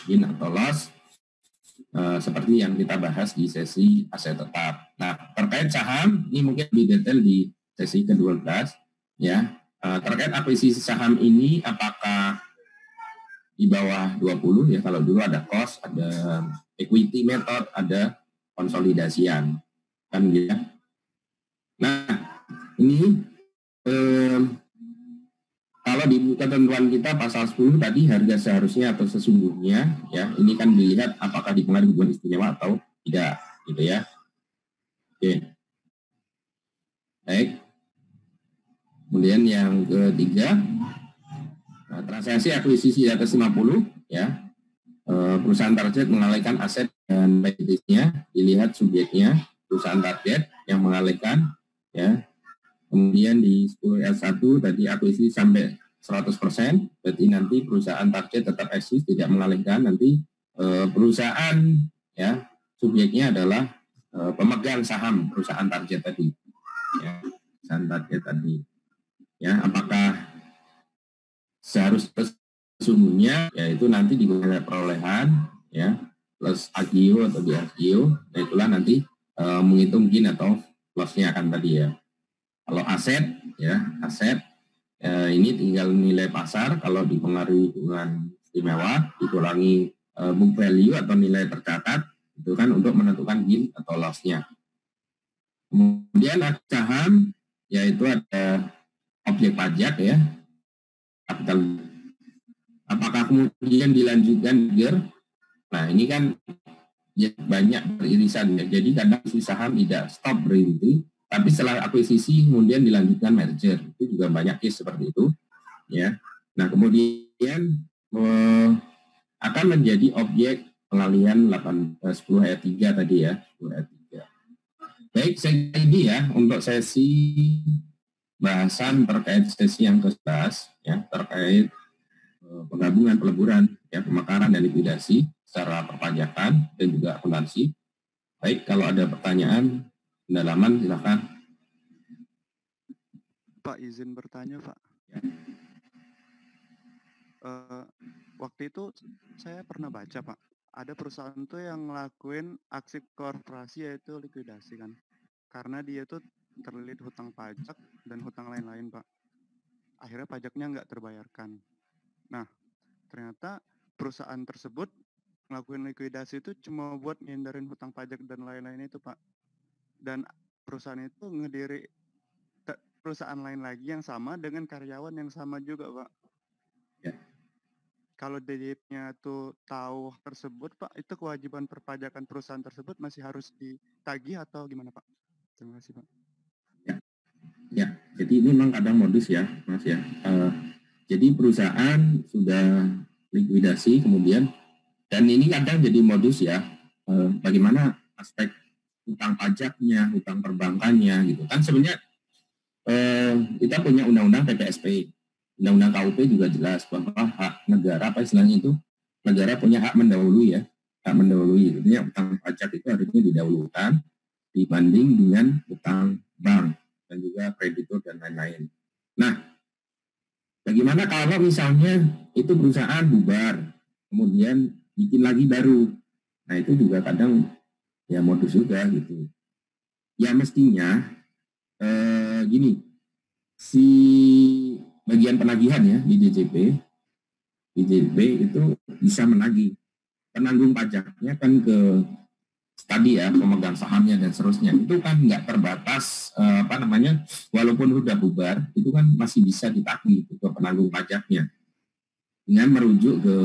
gain atau loss seperti yang kita bahas di sesi aset tetap. Nah terkait saham ini mungkin lebih detail di sesi ke-12 ya, terkait akuisisi saham ini apakah di bawah 20 ya, kalau dulu ada cost, ada equity method, ada konsolidasian kan gitu ya. Nah ini kalau di ketentuan kita pasal 10 tadi harga seharusnya atau sesungguhnya ya, ini kan dilihat apakah dipengaruhi hubungan istimewa atau tidak gitu ya. Oke. Baik. Kemudian yang ketiga, transaksi akuisisi di atas 50 ya. Perusahaan target mengalihkan aset dan liability-nya, dilihat subjeknya perusahaan target yang mengalihkan ya. Kemudian di 10 L1 tadi akuisisi sampai 100%, berarti nanti perusahaan target tetap eksis, tidak mengalihkan. Nanti perusahaan ya subjeknya adalah pemegang saham perusahaan target tadi. Ya, perusahaan target tadi. Ya, apakah seharusnya sesungguhnya yaitu nanti di perolehan ya plus agio atau di agio, nah itulah nanti menghitung gain atau loss-nya akan tadi ya. Kalau aset, ya aset ini tinggal nilai pasar kalau dipengaruhi hubungan istimewa dikurangi book value atau nilai tercatat itu kan untuk menentukan gain atau loss-nya. Kemudian ada saham yaitu ada objek pajak ya, kapital. Apakah kemudian dilanjutkan GER? Nah ini kan ya, banyak beririsan ya. Jadi kadang si saham tidak stop berhenti. Tapi setelah akuisisi kemudian dilanjutkan merger, itu juga banyak case seperti itu, ya. Nah kemudian akan menjadi objek pengalihan 10 ayat 3 tadi ya, 10 ayat 3. Baik, saya ini ya untuk sesi bahasan terkait sesi yang ke-11 ya, terkait penggabungan peleburan ya, pemekaran dan likuidasi secara perpajakan dan juga akuntansi. Baik, kalau ada pertanyaan pendalaman silakan. Pak, izin bertanya Pak. Ya. Waktu itu saya pernah baca Pak, ada perusahaan tuh yang ngelakuin aksi korporasi yaitu likuidasi kan, karena dia tuh terlilit hutang pajak dan hutang lain-lain Pak. Akhirnya pajaknya nggak terbayarkan. Nah, ternyata perusahaan tersebut ngelakuin likuidasi itu cuma buat ngindarin hutang pajak dan lain-lain itu Pak. Dan perusahaan itu ngediri perusahaan lain lagi yang sama dengan karyawan yang sama juga Pak. Ya. kalau DJP-nya tuh tahu tersebut, Pak, itu kewajiban perpajakan perusahaan tersebut masih harus ditagih atau gimana, Pak? Terima kasih, Pak. Ya, jadi ini memang kadang modus ya, Mas ya. Jadi perusahaan sudah likuidasi kemudian, dan ini kadang jadi modus ya, bagaimana aspek utang pajaknya, utang perbankannya gitu. Kan sebenarnya kita punya undang-undang PPSP, undang-undang KUP juga jelas bahwa hak negara, apa istilahnya itu, negara punya hak mendahului ya, hak mendahului. Artinya utang pajak itu harusnya didahulukan dibanding dengan utang bank dan juga kreditur dan lain-lain. Nah, bagaimana kalau misalnya itu perusahaan bubar, kemudian bikin lagi baru? Nah, itu juga kadang ya modus juga gitu. Ya mestinya gini, si bagian penagihan ya di DJP itu bisa menagih. Penanggung pajaknya kan ke tadi ya, pemegang sahamnya dan seterusnya. Itu kan nggak terbatas, walaupun sudah bubar, itu kan masih bisa ditagih ke penanggung pajaknya. Dengan merujuk ke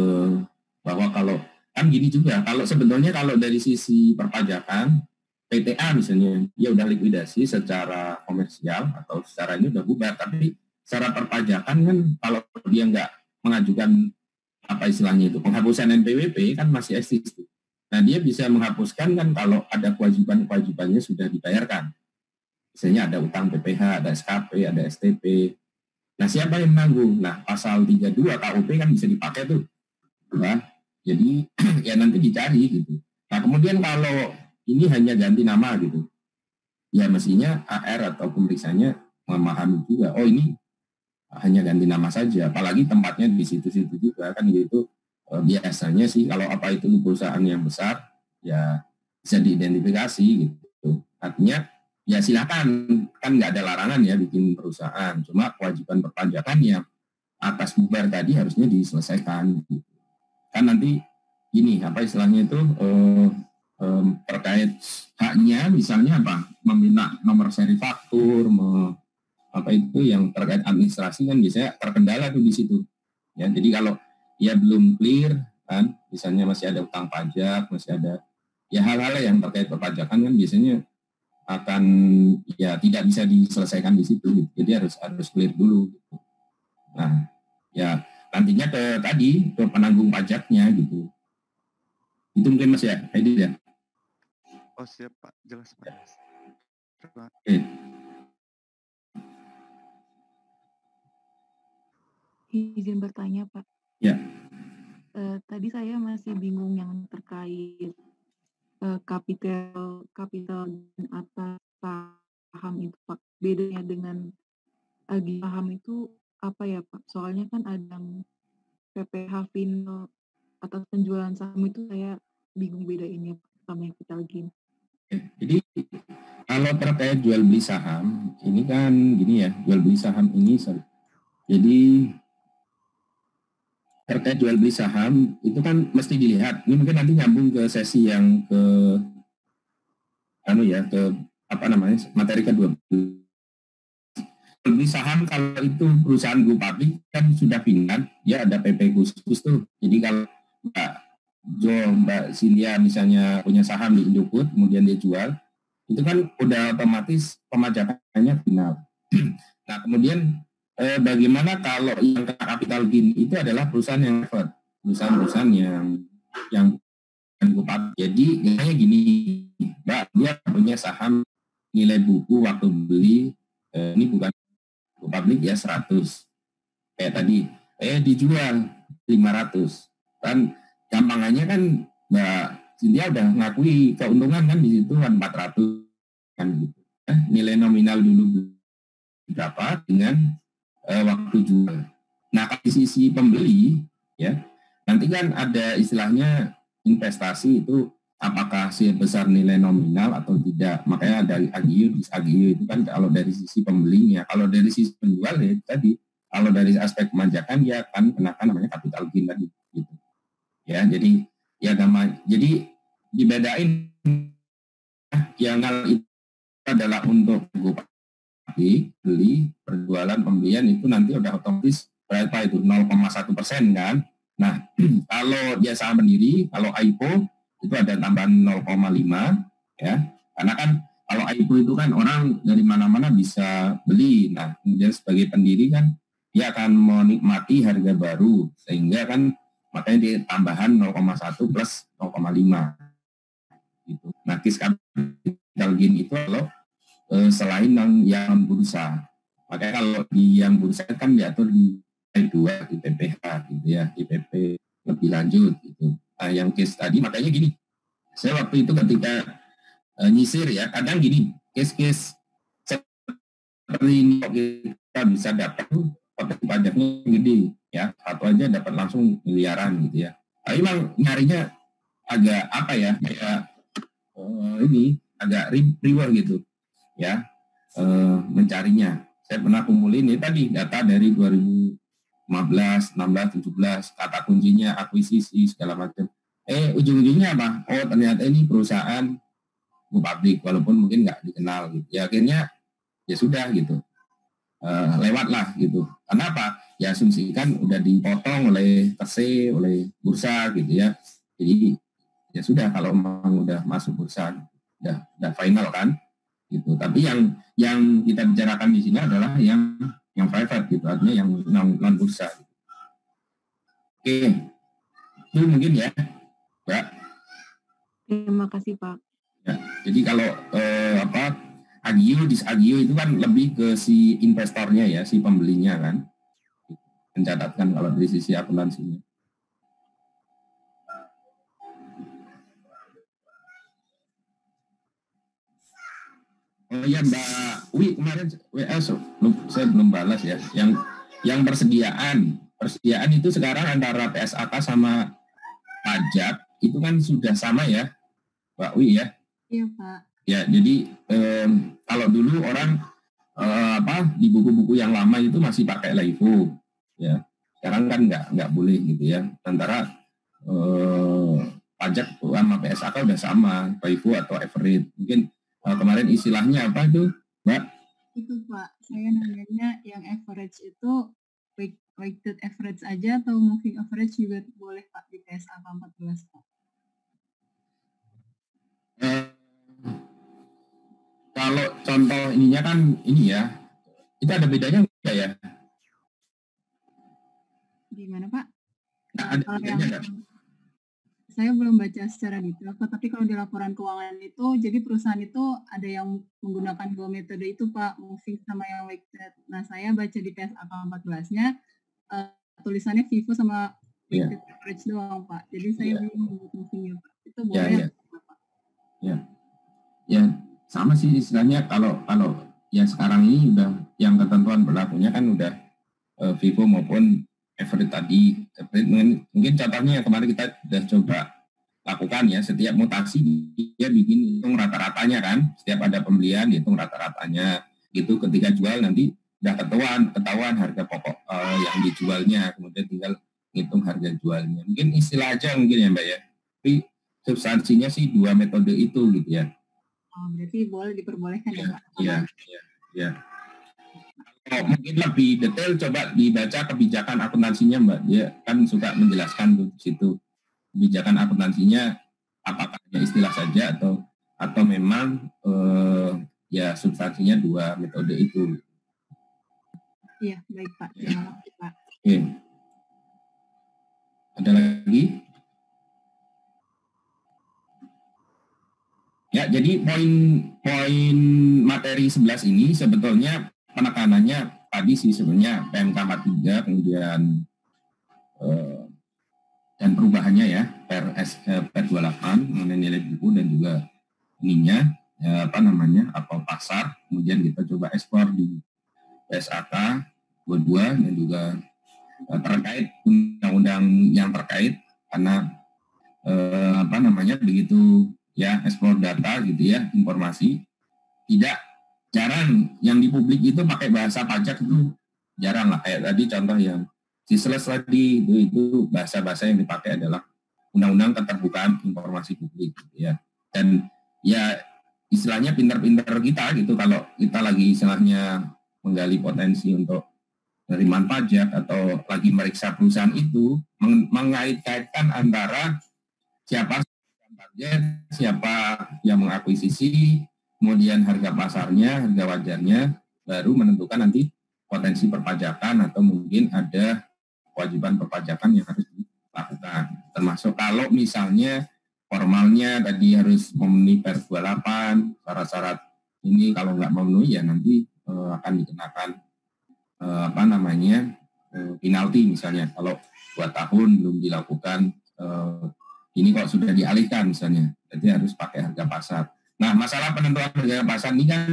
bahwa kalau, kan gini juga, kalau sebetulnya kalau dari sisi perpajakan, PTA misalnya, dia udah likuidasi secara komersial atau secara ini udah bubar, tapi secara perpajakan kan kalau dia nggak mengajukan apa istilahnya itu, penghapusan NPWP kan masih eksis. Nah, dia bisa menghapuskan kan kalau ada kewajibannya sudah dibayarkan. Misalnya ada utang PPh, ada SKP, ada STP. Nah, siapa yang menanggung? Nah, pasal 32 KUP kan bisa dipakai tuh. Nah, jadi ya nanti dicari gitu. Nah, kemudian kalau ini hanya ganti nama gitu, ya mestinya AR atau pemeriksaannya memahami juga, oh ini hanya ganti nama saja, apalagi tempatnya di situ-situ juga kan gitu. Biasanya sih kalau apa itu perusahaan yang besar ya bisa diidentifikasi gitu. Artinya ya silakan, kan nggak ada larangan ya bikin perusahaan, cuma kewajiban perpajakan yang atas bubar tadi harusnya diselesaikan gitu. Kan nanti gini apa istilahnya itu terkait haknya misalnya apa meminta nomor seri faktur, apa itu yang terkait administrasi kan biasanya terkendala tuh di situ ya. Jadi kalau ya belum clear kan, misalnya masih ada utang pajak, masih ada ya hal-hal yang terkait perpajakan kan biasanya akan ya tidak bisa diselesaikan di situ gitu. Jadi harus clear dulu gitu. Nah ya nantinya ke tadi ke penanggung pajaknya gitu. Itu mungkin Mas ya, Heidi ya. Oh siap Pak, jelas Pak. Oke. Izin bertanya Pak. Ya. Tadi saya masih bingung yang terkait kapital atas saham itu Pak. Bedanya dengan saham itu apa ya Pak? Soalnya kan ada PPh final atas penjualan saham itu saya bingung bedainnya sama yang capital gain. Jadi kalau terkait jual beli saham, ini kan gini ya, jual beli saham ini jadi terkait jual beli saham itu kan mesti dilihat. Ini mungkin nanti nyambung ke sesi yang ke materi kedua. Jual beli saham kalau itu perusahaan go public kan sudah final, ya ada PP khusus tuh. Jadi kalau Mbak Cynthia misalnya punya saham di Indofood, kemudian dia jual, itu kan udah otomatis pemajakannya final. Nah kemudian bagaimana kalau yang capital gain itu adalah perusahaan yang private, perusahaan yang bukan. Jadi nilainya gini, Mbak, dia punya saham nilai buku waktu beli ini bukan publik ya 100 kayak tadi, dijual 500 kan. Gampangannya kan Mbak Cynthia udah ngakui keuntungan kan di situ kan 400 kan gitu. Nilai nominal dulu berapa dengan waktu jual. Nah, di sisi pembeli ya, nanti kan ada istilahnya investasi itu apakah sebesar nilai nominal atau tidak. Makanya dari AGIU itu kan kalau dari sisi pembelinya. Kalau dari sisi penjual ya tadi, kalau dari aspek pemajakan dia akan kenakan namanya capital gain tadi gitu. Ya, jadi ya jadi dibedain yang itu adalah untuk beli, perjualan, pembelian itu nanti udah otomatis berapa itu 0,1% kan. Nah, kalau dia saham mandiri, kalau AIPO itu ada tambahan 0,5 ya. Karena kan kalau AIPO itu kan orang dari mana-mana bisa beli. Nah, kemudian sebagai pendiri kan dia akan menikmati harga baru sehingga kan makanya dia tambahan 0,1 plus 0,5 gitu. Nah, case capital gain itu kalau selain yang bursa. Makanya kalau di yang bursa kan diatur di P2 di PPH gitu ya, di PP lebih lanjut gitu. Nah, yang case tadi makanya gini. Saya waktu itu ketika nyisir ya, kadang gini, case-case seperti ini kita bisa dapat potensi pajaknya gede ya, satu aja dapat langsung miliaran gitu ya. Tapi memang nyarinya agak apa ya, kayak ini agak reward gitu ya, mencarinya. Saya pernah kumpulin ini tadi data dari 2015, 16, 17, kata kuncinya akuisisi segala macam. Ujung-ujungnya apa? Oh ternyata ini perusahaan go public walaupun mungkin nggak dikenal gitu. Ya akhirnya ya sudah gitu, lewat lah gitu. Kenapa? Ya asumsikan udah dipotong oleh TSE, oleh bursa gitu ya. Jadi ya sudah kalau memang udah masuk bursa, udah final kan gitu. Tapi yang kita bicarakan di sini adalah yang private gitu, artinya yang non bursa. Oke, itu mungkin ya, Mbak. Terima kasih Pak. Ya, jadi kalau agio, disagio itu kan lebih ke si investornya ya, si pembelinya kan, mencatatkan kalau dari sisi akuntansinya. Oh iya Mbak Wi kemarin WA saya belum balas ya. Yang persediaan itu sekarang antara PSAK sama pajak itu kan sudah sama ya, Mbak Wi ya. Iya Pak. Ya jadi kalau dulu orang di buku-buku yang lama itu masih pakai LIFO ya. Sekarang kan nggak boleh gitu ya. Antara pajak sama PSAK udah sama, LIFO atau average. Mungkin kemarin istilahnya apa itu, Mbak? Itu Pak, saya nanyanya yang average itu weighted average aja atau moving average juga boleh Pak di PSAK 14 Pak? Kalau contoh ininya kan ini ya, itu ada bedanya enggak ya? Gimana Pak? Nah, ada bedanya enggak? Saya belum baca secara detail, tapi kalau di laporan keuangan itu, jadi perusahaan itu ada yang menggunakan dua metode itu Pak, moving sama yang weighted. Nah, saya baca di PSAK 14-nya, tulisannya FIFO sama weighted average doang Pak. Jadi saya bingung buat movingnya Pak. Itu boleh Pak? Ya, sama sih istilahnya kalau yang sekarang ini udah yang ketentuan berlakunya kan udah FIFO maupun average tadi. Mungkin contohnya yang kemarin kita sudah coba lakukan ya, setiap mutasi dia bikin hitung rata-ratanya kan, setiap ada pembelian dihitung rata-ratanya gitu. Ketika jual nanti udah ketahuan harga pokok yang dijualnya, kemudian tinggal hitung harga jualnya. Mungkin istilah aja mungkin ya Mbak ya, tapi substansinya sih dua metode itu gitu ya. Oh, berarti boleh diperbolehkan ya Pak? Iya. Kalau mungkin lebih detail coba dibaca kebijakan akuntansinya Mbak. Dia kan suka menjelaskan tuh di situ kebijakan akuntansinya apakah hanya istilah saja atau memang ya substansinya dua metode itu. Iya, baik Pak. Terima kasih Pak. Oke. Ada lagi? Ya, jadi poin materi 11 ini sebetulnya penekanannya tadi sih sebenarnya PMK 43 kemudian dan perubahannya ya per 28 mengenai nilai buku dan juga ininya atau pasar, kemudian kita coba ekspor di PSAK 22 dan juga terkait undang-undang yang terkait karena begitu ya ekspor data gitu ya, informasi jarang yang di publik itu pakai bahasa pajak itu jarang lah, kayak tadi contoh yang CISLES tadi itu bahasa-bahasa yang dipakai adalah undang-undang keterbukaan informasi publik gitu ya. Dan ya istilahnya pintar-pintar kita gitu kalau kita lagi istilahnya menggali potensi untuk penerimaan pajak atau lagi meriksa perusahaan itu mengait-kaitkan antara siapa target, siapa yang mengakuisisi, kemudian harga pasarnya, harga wajarnya, baru menentukan nanti potensi perpajakan atau mungkin ada kewajiban perpajakan yang harus dilakukan. Termasuk kalau misalnya formalnya tadi harus memenuhi PER 28, syarat-syarat ini kalau nggak memenuhi ya nanti akan dikenakan penalti misalnya kalau 2 tahun belum dilakukan ini kok sudah dialihkan misalnya, jadi harus pakai harga pasar. Nah, masalah penentuan harga pasar ini kan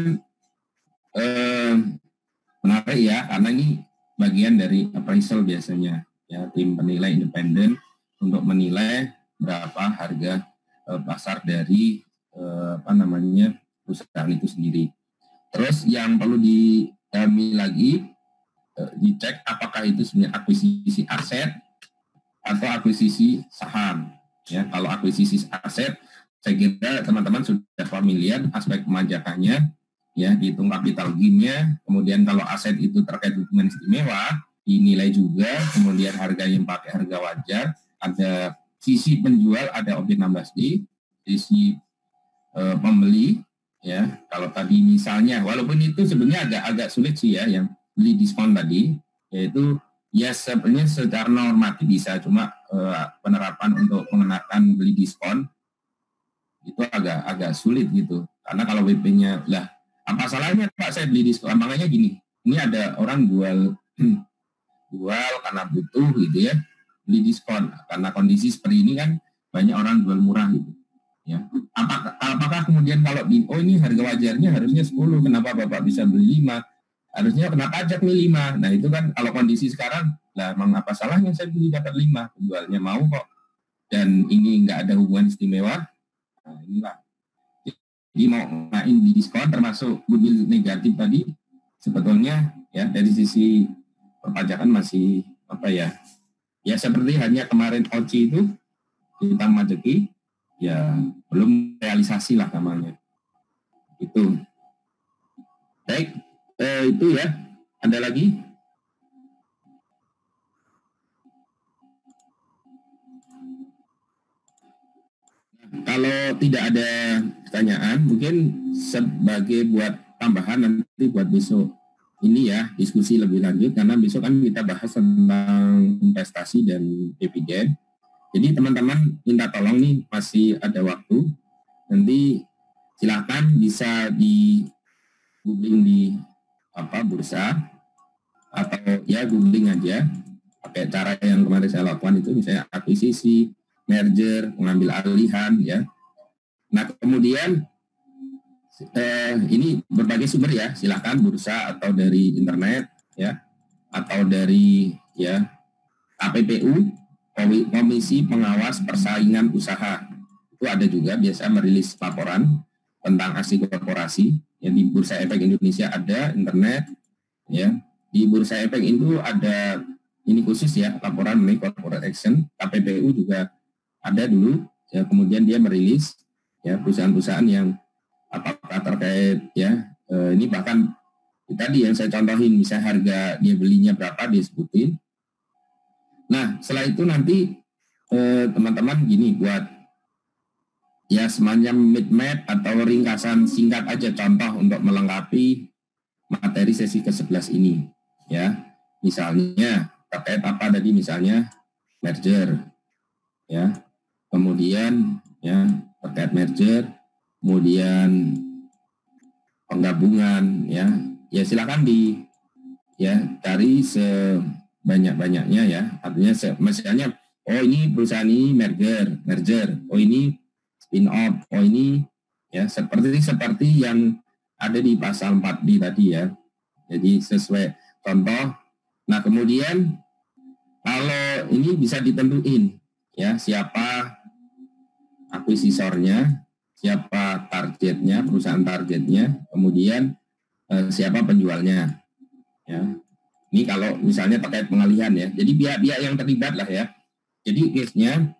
menarik ya, karena ini bagian dari appraisal biasanya ya, tim penilai independen untuk menilai berapa harga pasar dari perusahaan itu sendiri. Terus yang perlu didalami lagi, dicek apakah itu sebenarnya akuisisi aset atau akuisisi saham. Ya, kalau akuisisi aset, saya kira teman-teman sudah familiar aspek pemajakannya, ya, dihitung capital gain-nya, kemudian kalau aset itu terkait hubungan istimewa, dinilai juga, kemudian harga yang pakai harga wajar, ada sisi penjual, ada objek 16D, sisi pembeli, ya, kalau tadi misalnya, walaupun itu sebenarnya agak sulit sih ya, yang beli diskon tadi, yaitu ya sebenarnya secara normatif bisa, cuma penerapan untuk mengenakan beli diskon itu agak sulit gitu, karena kalau WP-nya lah apa salahnya Pak saya beli diskon, makanya gini, ini ada orang jual karena butuh gitu ya, beli diskon karena kondisi seperti ini kan banyak orang jual murah gitu ya. Apakah kemudian kalau ini harga wajarnya harusnya 10, kenapa Bapak bisa beli 5, harusnya kena pajak nih 5. Nah itu kan kalau kondisi sekarang, lah emang apa salahnya saya beli dapat 5, penjualnya mau kok, dan ini nggak ada hubungan istimewa. Nah inilah, jadi mau ngain di diskon termasuk goodwill negatif tadi, sebetulnya ya dari sisi perpajakan masih ya seperti hanya kemarin OC itu kita majeki, ya belum realisasi lah namanya. Itu. Baik, itu ya. Ada lagi? Kalau tidak ada pertanyaan, mungkin sebagai buat tambahan nanti buat besok ini ya, diskusi lebih lanjut, karena besok kan kita bahas tentang investasi dan dividen. Jadi teman-teman minta tolong nih, masih ada waktu, nanti silakan bisa di googling di bursa, atau ya googling aja pakai cara yang kemarin saya lakukan itu, misalnya akuisisi, merger, mengambil alihan ya. Nah kemudian ini berbagai sumber ya, silakan bursa atau dari internet ya, atau dari ya KPPU, Komisi Pengawas Persaingan Usaha, itu ada juga biasa merilis laporan tentang aksi korporasi yang di Bursa Efek Indonesia, ada internet ya. Di Bursa Efek itu ada ini khusus ya, laporan mengenai corporate action. KPPU juga ada dulu ya, kemudian dia merilis ya perusahaan-perusahaan yang apakah terkait ya ini, bahkan tadi yang saya contohin, misalnya harga dia belinya berapa dia sebutin. Nah setelah itu nanti teman-teman gini, buat ya semacam mid-map atau ringkasan singkat aja, contoh untuk melengkapi materi sesi ke-11 ini ya. Misalnya terkait apa tadi, misalnya merger ya, kemudian ya terkait merger, kemudian penggabungan ya silakan cari sebanyak-banyaknya ya, artinya misalnya ini perusahaan ini merger, ini spin off, ini ya seperti yang ada di pasal 4D tadi ya, jadi sesuai contoh. Nah kemudian kalau ini bisa ditentuin ya, siapa akuisisornya, siapa targetnya, perusahaan targetnya, kemudian siapa penjualnya ya. Ini kalau misalnya terkait pengalihan ya, jadi pihak-pihak yang terlibat lah ya. Jadi case-nya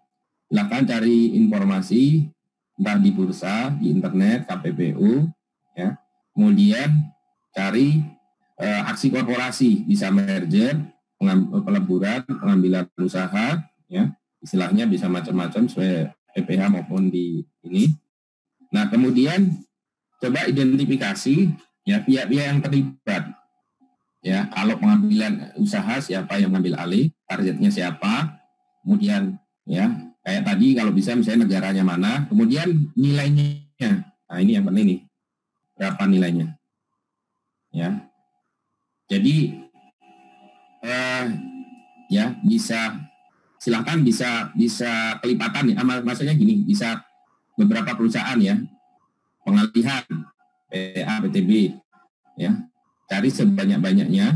silakan cari informasi entah di bursa, di internet, KPPU ya, kemudian cari aksi korporasi, bisa merger, peleburan, pengambilan usaha, ya istilahnya bisa macam-macam sesuai PPH maupun di ini. Nah kemudian coba identifikasi ya pihak-pihak yang terlibat. Ya, kalau pengambilan usaha siapa yang ngambil alih, targetnya siapa, kemudian ya kayak tadi kalau bisa misalnya negaranya mana, kemudian nilainya. Nah ini yang penting nih, berapa nilainya? Ya, jadi ya bisa silakan bisa kelipatan ya, maksudnya gini, bisa beberapa perusahaan ya pengalihan PTA, PTB ya. Cari sebanyak-banyaknya,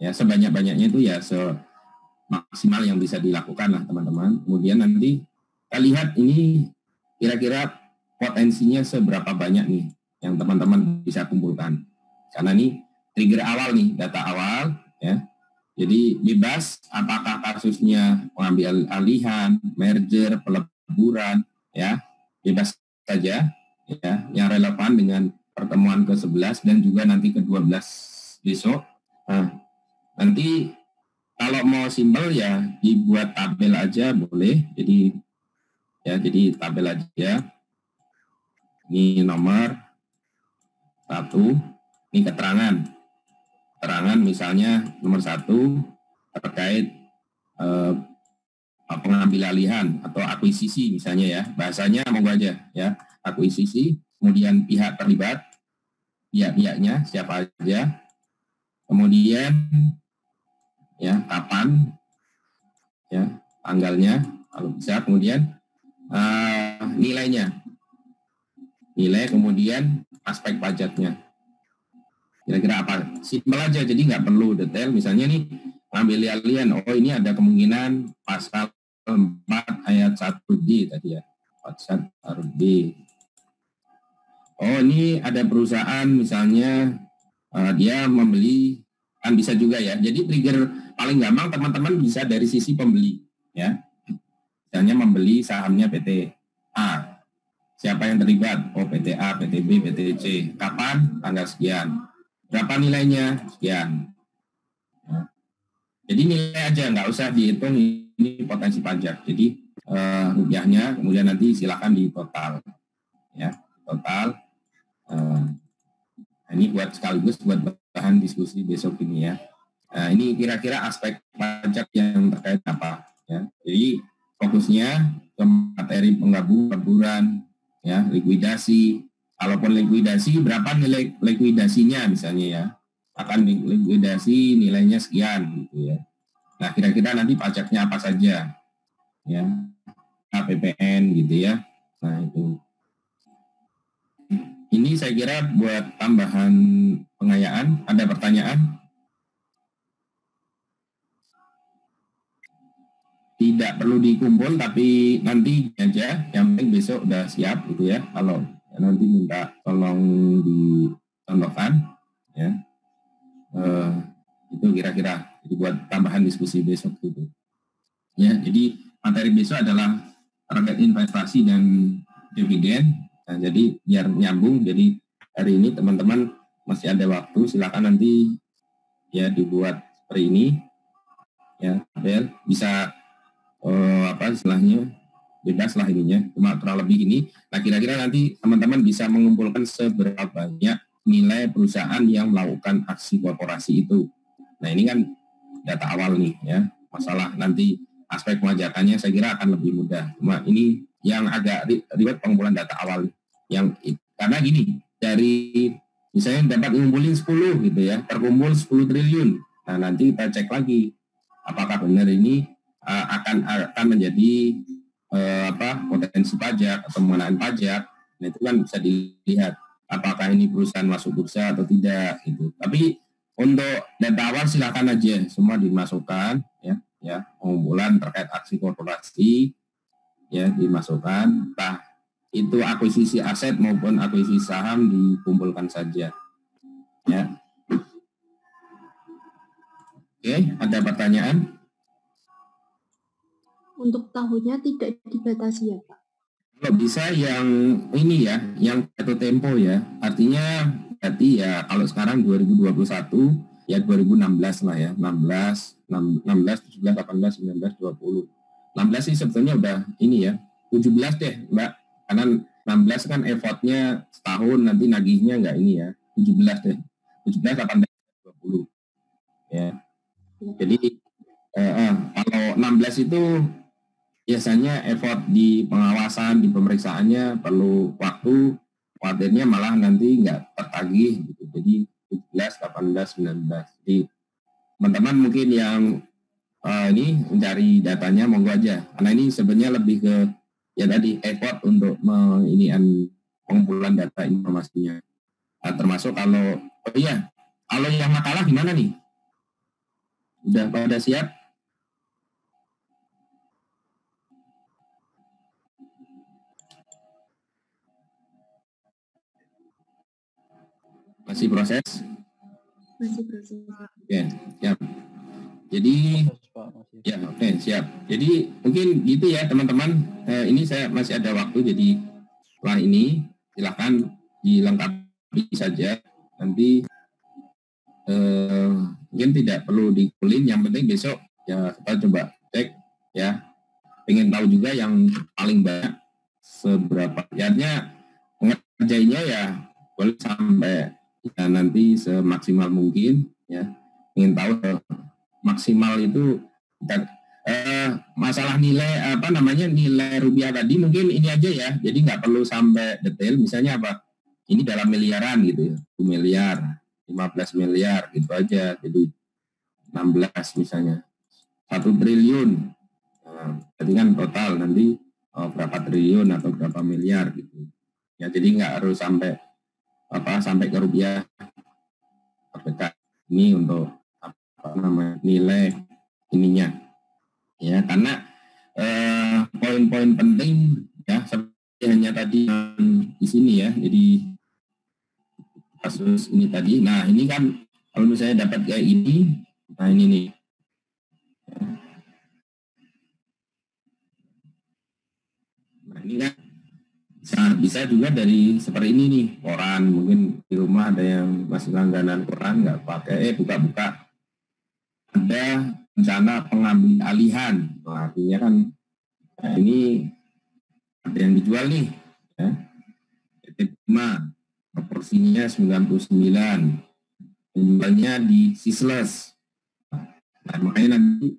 ya sebanyak-banyaknya itu ya semaksimal yang bisa dilakukan lah teman-teman. Kemudian nanti kita lihat ini kira-kira potensinya seberapa banyak nih yang teman-teman bisa kumpulkan. Karena ini trigger awal nih, data awal ya. Jadi bebas apakah kasusnya pengambil alihan, merger, peleburan ya, bebas saja ya, yang relevan dengan pertemuan ke-11 dan juga nanti ke-12 besok. Nah, nanti kalau mau simpel ya dibuat tabel aja boleh. Jadi tabel aja. Ini nomor 1, ini keterangan misalnya nomor 1 terkait pengambil alihan atau akuisisi misalnya ya, bahasanya monggo aja ya, akuisisi, kemudian pihak terlibat, pihaknya siapa aja, kemudian ya kapan ya, tanggalnya kalau bisa, kemudian nilai, kemudian aspek pajaknya. Kira-kira apa? Simpel aja, jadi nggak perlu detail. Misalnya nih, ngambil alihan, oh ini ada kemungkinan pasal 4 ayat 1D tadi ya, pasal 1D. Oh ini ada perusahaan misalnya dia membeli, kan bisa juga ya. Jadi trigger paling gampang teman-teman bisa dari sisi pembeli ya. Misalnya membeli sahamnya PT A. Siapa yang terlibat? Oh PT A, PT B, PT C. Kapan? Tanggal sekian. Berapa nilainya? Sekian. Nah, jadi nilai aja, nggak usah dihitung ini potensi pajak. Jadi rupiahnya, kemudian nanti silakan di total. Ya, total. Ini buat sekaligus buat bahan diskusi besok ini ya. Nah, ini kira-kira aspek pajak yang terkait apa ya. Jadi fokusnya ke materi penggabungan, ya, likuidasi. Kalaupun likuidasi, berapa nilai likuidasinya misalnya ya. Akan likuidasi nilainya sekian gitu ya. Nah, kira-kira nanti pajaknya apa saja ya. KPPN gitu ya. Nah, itu. Ini saya kira buat tambahan pengayaan. Ada pertanyaan? Tidak perlu dikumpul, tapi nanti aja. Yang penting besok udah siap gitu ya. Kalau nanti minta tolong dicontohkan ya. Itu kira-kira. Jadi buat tambahan diskusi besok gitu. Ya, jadi materi besok adalah target investasi dan dividen. Nah, jadi biar nyambung. Jadi hari ini teman-teman masih ada waktu, silakan nanti ya dibuat seperti ini. Ya, bisa apa istilahnya bebas lah ininya, cuma kurang lebih ini. Nah kira-kira nanti teman-teman bisa mengumpulkan seberapa banyak nilai perusahaan yang melakukan aksi korporasi itu. Nah ini kan data awal nih ya, masalah nanti aspek pemajakannya saya kira akan lebih mudah. Cuma ini yang agak ribet pengumpulan data awal yang karena gini, dari misalnya dapat ngumpulin 10 gitu ya, terkumpul 10 triliun. Nah nanti kita cek lagi apakah benar ini akan menjadi potensi pajak atau pengenaan pajak. Nah itu kan bisa dilihat apakah ini perusahaan masuk bursa atau tidak gitu. Tapi untuk data awal silakan aja semua dimasukkan ya pengumpulan terkait aksi korporasi ya dimasukkan, entah itu akuisisi aset maupun akuisisi saham dikumpulkan saja ya. Oke, ada pertanyaan? Untuk tahunnya tidak dibatasi ya Pak? Kalau bisa yang ini ya, yang jatuh tempo ya. Artinya berarti ya kalau sekarang 2021 ya 2016 lah ya, 16, 17, 18, 19, 20. 16 sih sebetulnya udah ini ya, 17 deh Mbak, karena 16 kan effortnya setahun, nanti nagihnya nggak ini ya, 17 deh, 17, 18, 20 ya. Jadi kalau 16 itu biasanya effort di pengawasan, di pemeriksaannya perlu waktu, khawatirnya malah nanti nggak tertagih gitu. Jadi 17, 18, 19. Jadi teman-teman mungkin yang ini mencari datanya monggo aja. Karena ini sebenarnya lebih ke ya tadi effort untuk pengumpulan data informasinya. Nah, termasuk kalau kalau yang makalah gimana nih? Udah pada siap? Masih proses? Masih proses. Ya, siap. Jadi ya oke, siap. Jadi mungkin gitu ya teman-teman. Ini saya masih ada waktu, jadi setelah ini silahkan dilengkapi saja. Nanti mungkin tidak perlu dikulin, yang penting besok ya kita coba cek ya. Pengen tahu juga yang paling banyak seberapa. Artinya mengerjainya ya boleh sampai ya nanti semaksimal mungkin ya. Ingin tahu maksimal itu masalah nilai nilai rupiah tadi mungkin ini aja ya, jadi nggak perlu sampai detail, misalnya apa ini dalam miliaran gitu ya, 1 miliar 15 miliar gitu aja, jadi 16 misalnya 1 triliun, jadi kan total nanti berapa triliun atau berapa miliar gitu ya, jadi nggak harus sampai sampai ke rupiah terdekat. Ini untuk nilai ininya ya, karena poin-poin penting ya seperti hanya tadi di sini ya, jadi kasus ini tadi. Nah ini kan kalau misalnya dapat kayak ini, nah ini nih nah ini kan bisa juga dari seperti ini nih, koran, mungkin di rumah ada yang masih langganan koran nggak pakai buka-buka ada rencana pengambil alihan. Nah, artinya kan ini ada yang dijual nih ya, PT5 proporsinya 99, penjualnya di Sisles. Nah, makanya nanti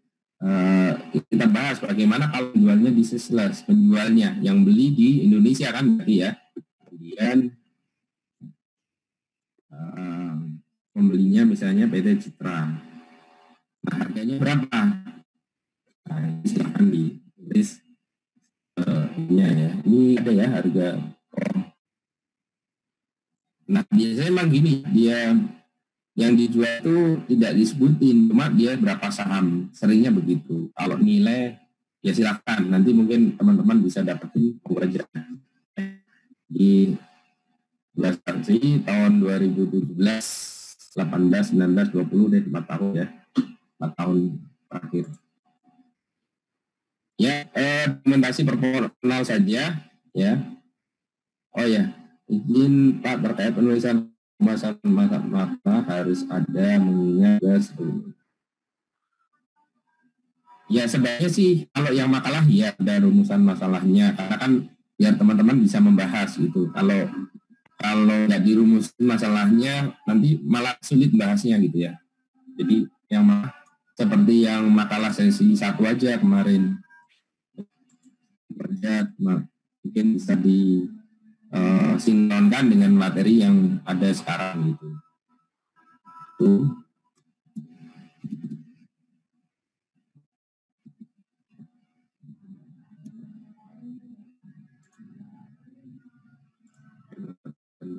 kita bahas bagaimana kalau penjualnya di Sisles, penjualnya yang beli di Indonesia kan berarti ya, kemudian pembelinya misalnya PT Citra. Nah, harganya berapa? Nah, silahkan ditulis ya. Ini ada ya harga. Nah biasanya emang gini, dia yang dijual itu tidak disebutin, cuma dia berapa saham, seringnya begitu. Kalau nilai ya silahkan, nanti mungkin teman-teman bisa dapetin aja di transaksi tahun 2017, 18, 19, 20 deh, 4 tahun ya, 4 tahun terakhir. Ya, dokumentasi proporsional saja ya. Oh ya, izin Pak terkait penulisan maka harus ada mengingat ya sebenarnya sih kalau yang makalah ya ada rumusan masalahnya, karena kan biar teman-teman bisa membahas gitu. Kalau nggak dirumusin masalahnya nanti malah sulit bahasnya gitu ya. Jadi yang seperti yang makalah sesi 1 aja kemarin kerja mungkin bisa sinkronkan dengan materi yang ada sekarang gitu. Tuh.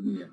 Ya.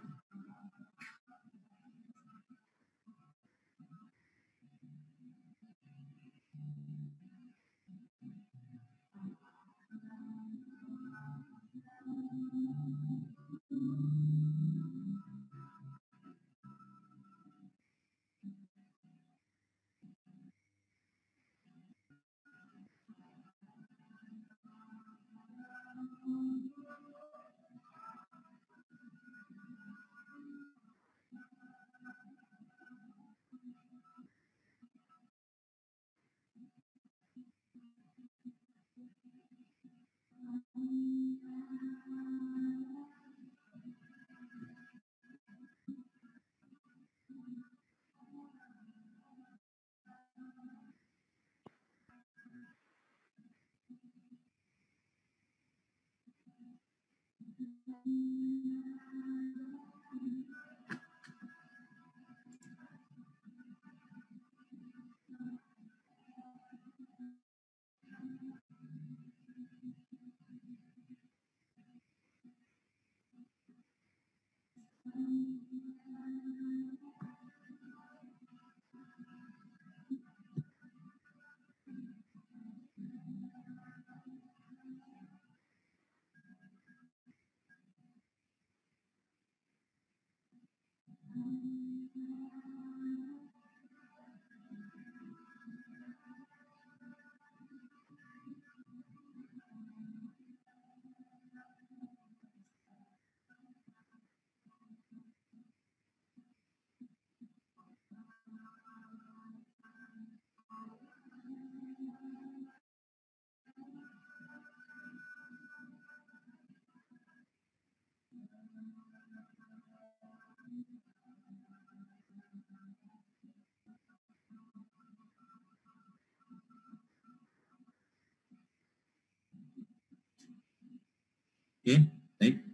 Oke, baik.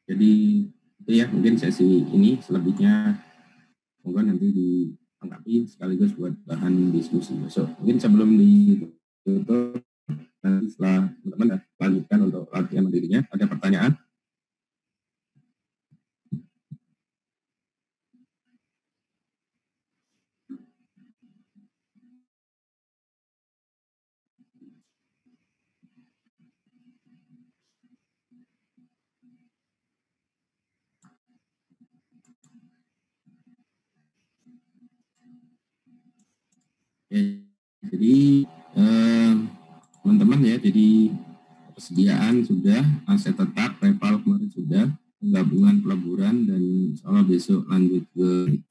Jadi itu ya mungkin sesi ini, selebihnya monggo nanti dilengkapi sekaligus buat bahan diskusi besok. Mungkin sebelum ditutup, nanti setelah teman-teman lanjutkan untuk latihan mandirinya, ada pertanyaan? Jadi teman-teman ya, jadi persediaan sudah, aset tetap, rival kemarin sudah, penggabungan peleburan, dan insya Allah besok lanjut ke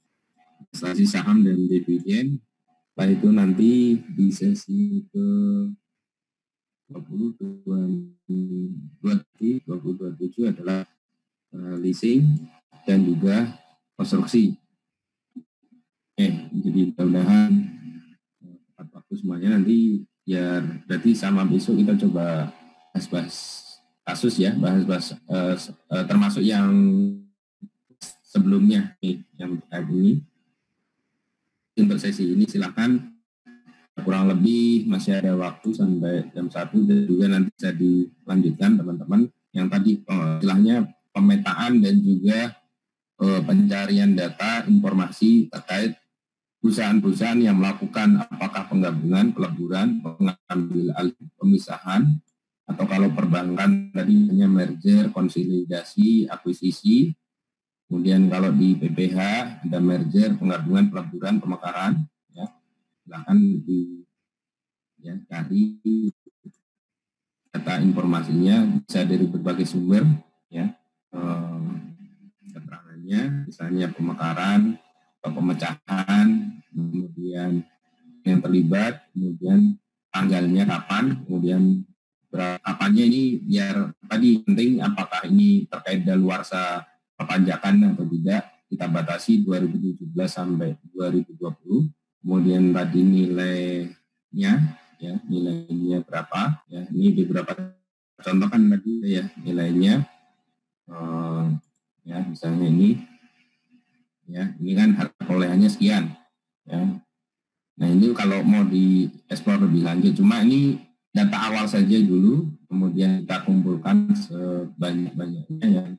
investasi saham dan dividen. Setelah itu nanti di sesi ke 2027 adalah leasing dan juga konstruksi. Jadi mudah-mudahan waktu semuanya nanti biar berarti sama besok kita coba bahas-bahas kasus ya, bahas-bahas termasuk yang sebelumnya nih, yang terkait ini. Untuk sesi ini silakan, kurang lebih masih ada waktu sampai jam 1, dan juga nanti bisa dilanjutkan teman-teman yang tadi istilahnya pemetaan dan juga pencarian data informasi terkait perusahaan-perusahaan yang melakukan apakah penggabungan, peleburan, pengambil alih, pemisahan, atau kalau perbankan tadi hanya merger, konsolidasi, akuisisi. Kemudian kalau di PPH ada merger, penggabungan, peleburan, pemekaran. Ya, silakan cari data informasinya, bisa dari berbagai sumber, ya, keterangannya, misalnya pemekaran, atau pemecahan, kemudian yang terlibat, kemudian tanggalnya kapan, kemudian kapannya ini biar tadi penting apakah ini terkait daluarsa perpajakan atau tidak, kita batasi 2017 sampai 2020, kemudian tadi nilainya, ya nilainya berapa, ya ini beberapa contoh kan tadi ya nilainya, ya misalnya ini. Ya, ini kan harga perolehannya sekian. Ya. Nah ini kalau mau dieksplor lebih lanjut, cuma ini data awal saja dulu, kemudian kita kumpulkan sebanyak-banyaknya yang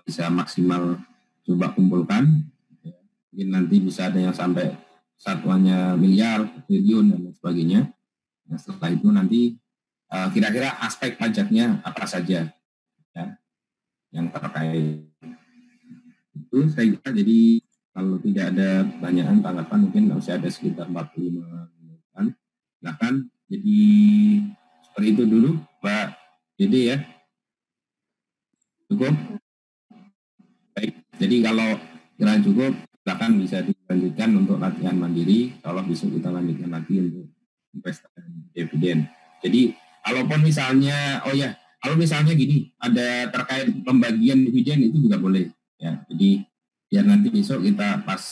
bisa maksimal coba kumpulkan. Ya. Mungkin nanti bisa ada yang sampai satuannya miliar, triliun dan lain sebagainya. Nah, setelah itu nanti kira-kira aspek pajaknya apa saja, ya, yang terkait. Itu saya kira, jadi kalau tidak ada pertanyaan, tanggapan, mungkin masih ada sekitar 45 menitan. Silakan. Jadi seperti itu dulu, Pak Dede ya. Cukup? Baik. Jadi kalau kira cukup, silakan bisa dilanjutkan untuk latihan mandiri. Kalau besok kita lanjutkan lagi untuk investasi dividen. Jadi kalaupun misalnya, kalau misalnya gini, ada terkait pembagian dividen itu juga boleh. Ya, jadi biar nanti besok kita pas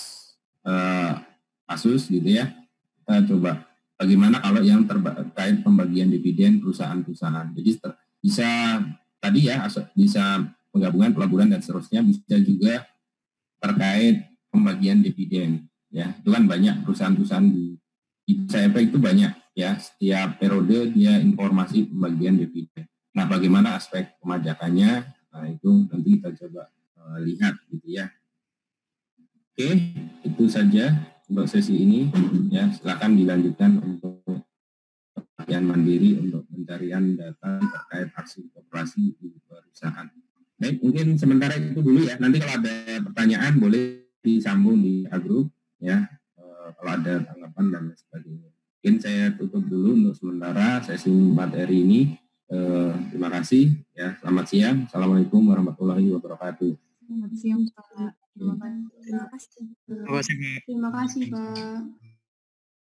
kasus gitu ya, kita coba bagaimana kalau yang terkait pembagian dividen perusahaan-perusahaan. Jadi bisa tadi ya, bisa penggabungan, pelaburan dan seterusnya, bisa juga terkait pembagian dividen. Ya, itu kan banyak perusahaan-perusahaan di bursa efek itu banyak ya, setiap periode dia informasi pembagian dividen. Nah, bagaimana aspek pemajakannya? Nah, itu nanti kita coba lihat gitu ya. Oke, itu saja untuk sesi ini ya. Silakan dilanjutkan untuk pencarian mandiri untuk pencarian data terkait aksi koperasi di perusahaan. Baik, mungkin sementara itu dulu ya. Nanti kalau ada pertanyaan boleh disambung di grup ya. Kalau ada tanggapan dan sebagainya. Mungkin saya tutup dulu untuk sementara sesi materi ini. Terima kasih ya. Selamat siang. Assalamualaikum warahmatullahi wabarakatuh. Selamat siang Pak. Terima kasih. Terima kasih, Pak. Terima kasih Pak.